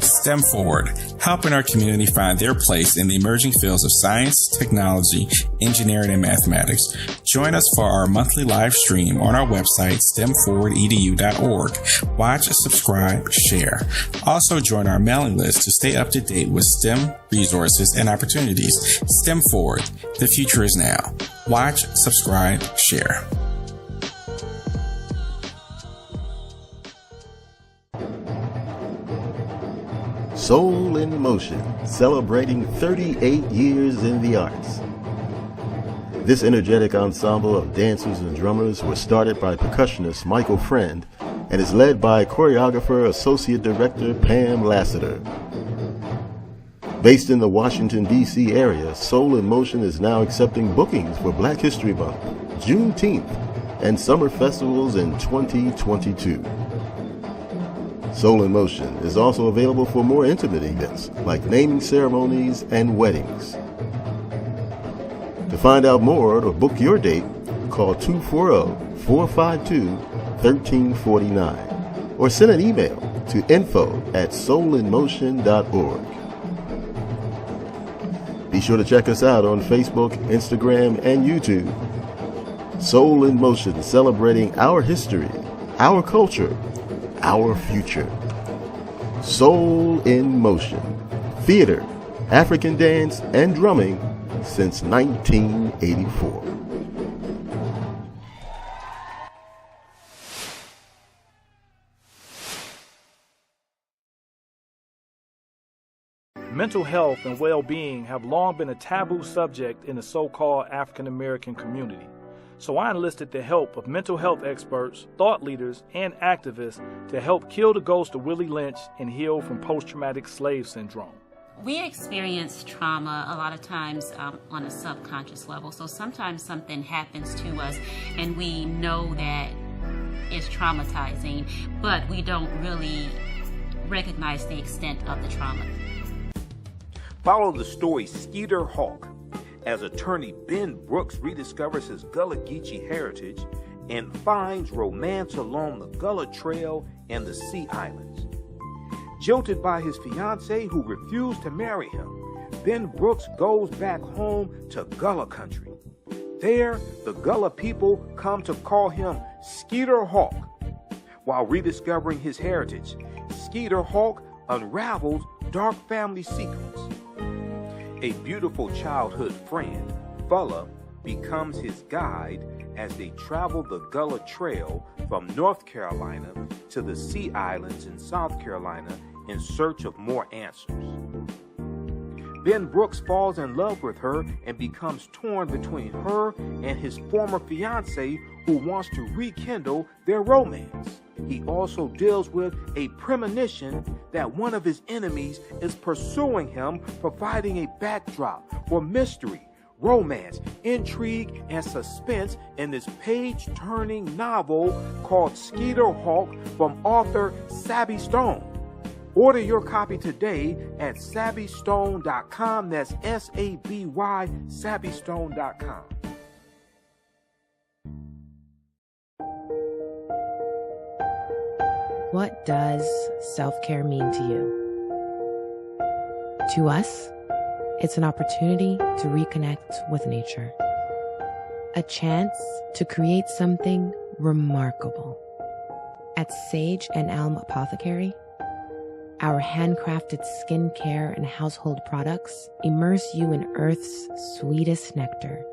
STEM Forward, helping our community find their place in the emerging fields of science, technology, engineering, and mathematics. Join us for our monthly live stream on our website, stemforwardedu.org. Watch, subscribe, share. Also join our mailing list to stay up to date with STEM resources and opportunities. STEM Forward, the future is now. Watch, subscribe, share. Soul in Motion, celebrating 38 years in the arts. This energetic ensemble of dancers and drummers was started by percussionist Michael Friend and is led by choreographer Associate Director Pam Lassiter. Based in the Washington, D.C. area, Soul in Motion is now accepting bookings for Black History Month, Juneteenth, and summer festivals in 2022. Soul in Motion is also available for more intimate events like naming ceremonies and weddings. To find out more or book your date, call 240-452-1349 or send an email to info@soulinmotion.org. Be sure to check us out on Facebook, Instagram, and YouTube. Soul in Motion, celebrating our history, our culture, our future. Soul in Motion. Theater, African dance, and drumming since 1984. mental health and well-being have long been a taboo subject in the so-called African American community. So I enlisted the help of mental health experts, thought leaders, and activists to help kill the ghost of Willie Lynch and heal from post-traumatic slave syndrome. We experience trauma a lot of times on a subconscious level. So sometimes something happens to us and we know that it's traumatizing, but we don't really recognize the extent of the trauma. Follow the story Skeeter Hawk as attorney Ben Brooks rediscovers his Gullah Geechee heritage and finds romance along the Gullah Trail and the Sea Islands. Jilted by his fiancée who refused to marry him, Ben Brooks goes back home to Gullah country. There, the Gullah people come to call him Skeeter Hawk. While rediscovering his heritage, Skeeter Hawk unravels dark family secrets. A beautiful childhood friend, Fulla, becomes his guide as they travel the Gullah Trail from North Carolina to the Sea Islands in South Carolina in search of more answers. Ben Brooks falls in love with her and becomes torn between her and his former fiancée who wants to rekindle their romance. He also deals with a premonition that one of his enemies is pursuing him, providing a backdrop for mystery, romance, intrigue, and suspense in this page-turning novel called Skeeter Hawk from author Sabby Stone. Order your copy today at sabbystone.com. That's S-A-B-Y, sabbystone.com. What does self-care mean to you? To us, it's an opportunity to reconnect with nature. A chance to create something remarkable. At Sage and Elm Apothecary, our handcrafted skincare and household products immerse you in Earth's sweetest nectar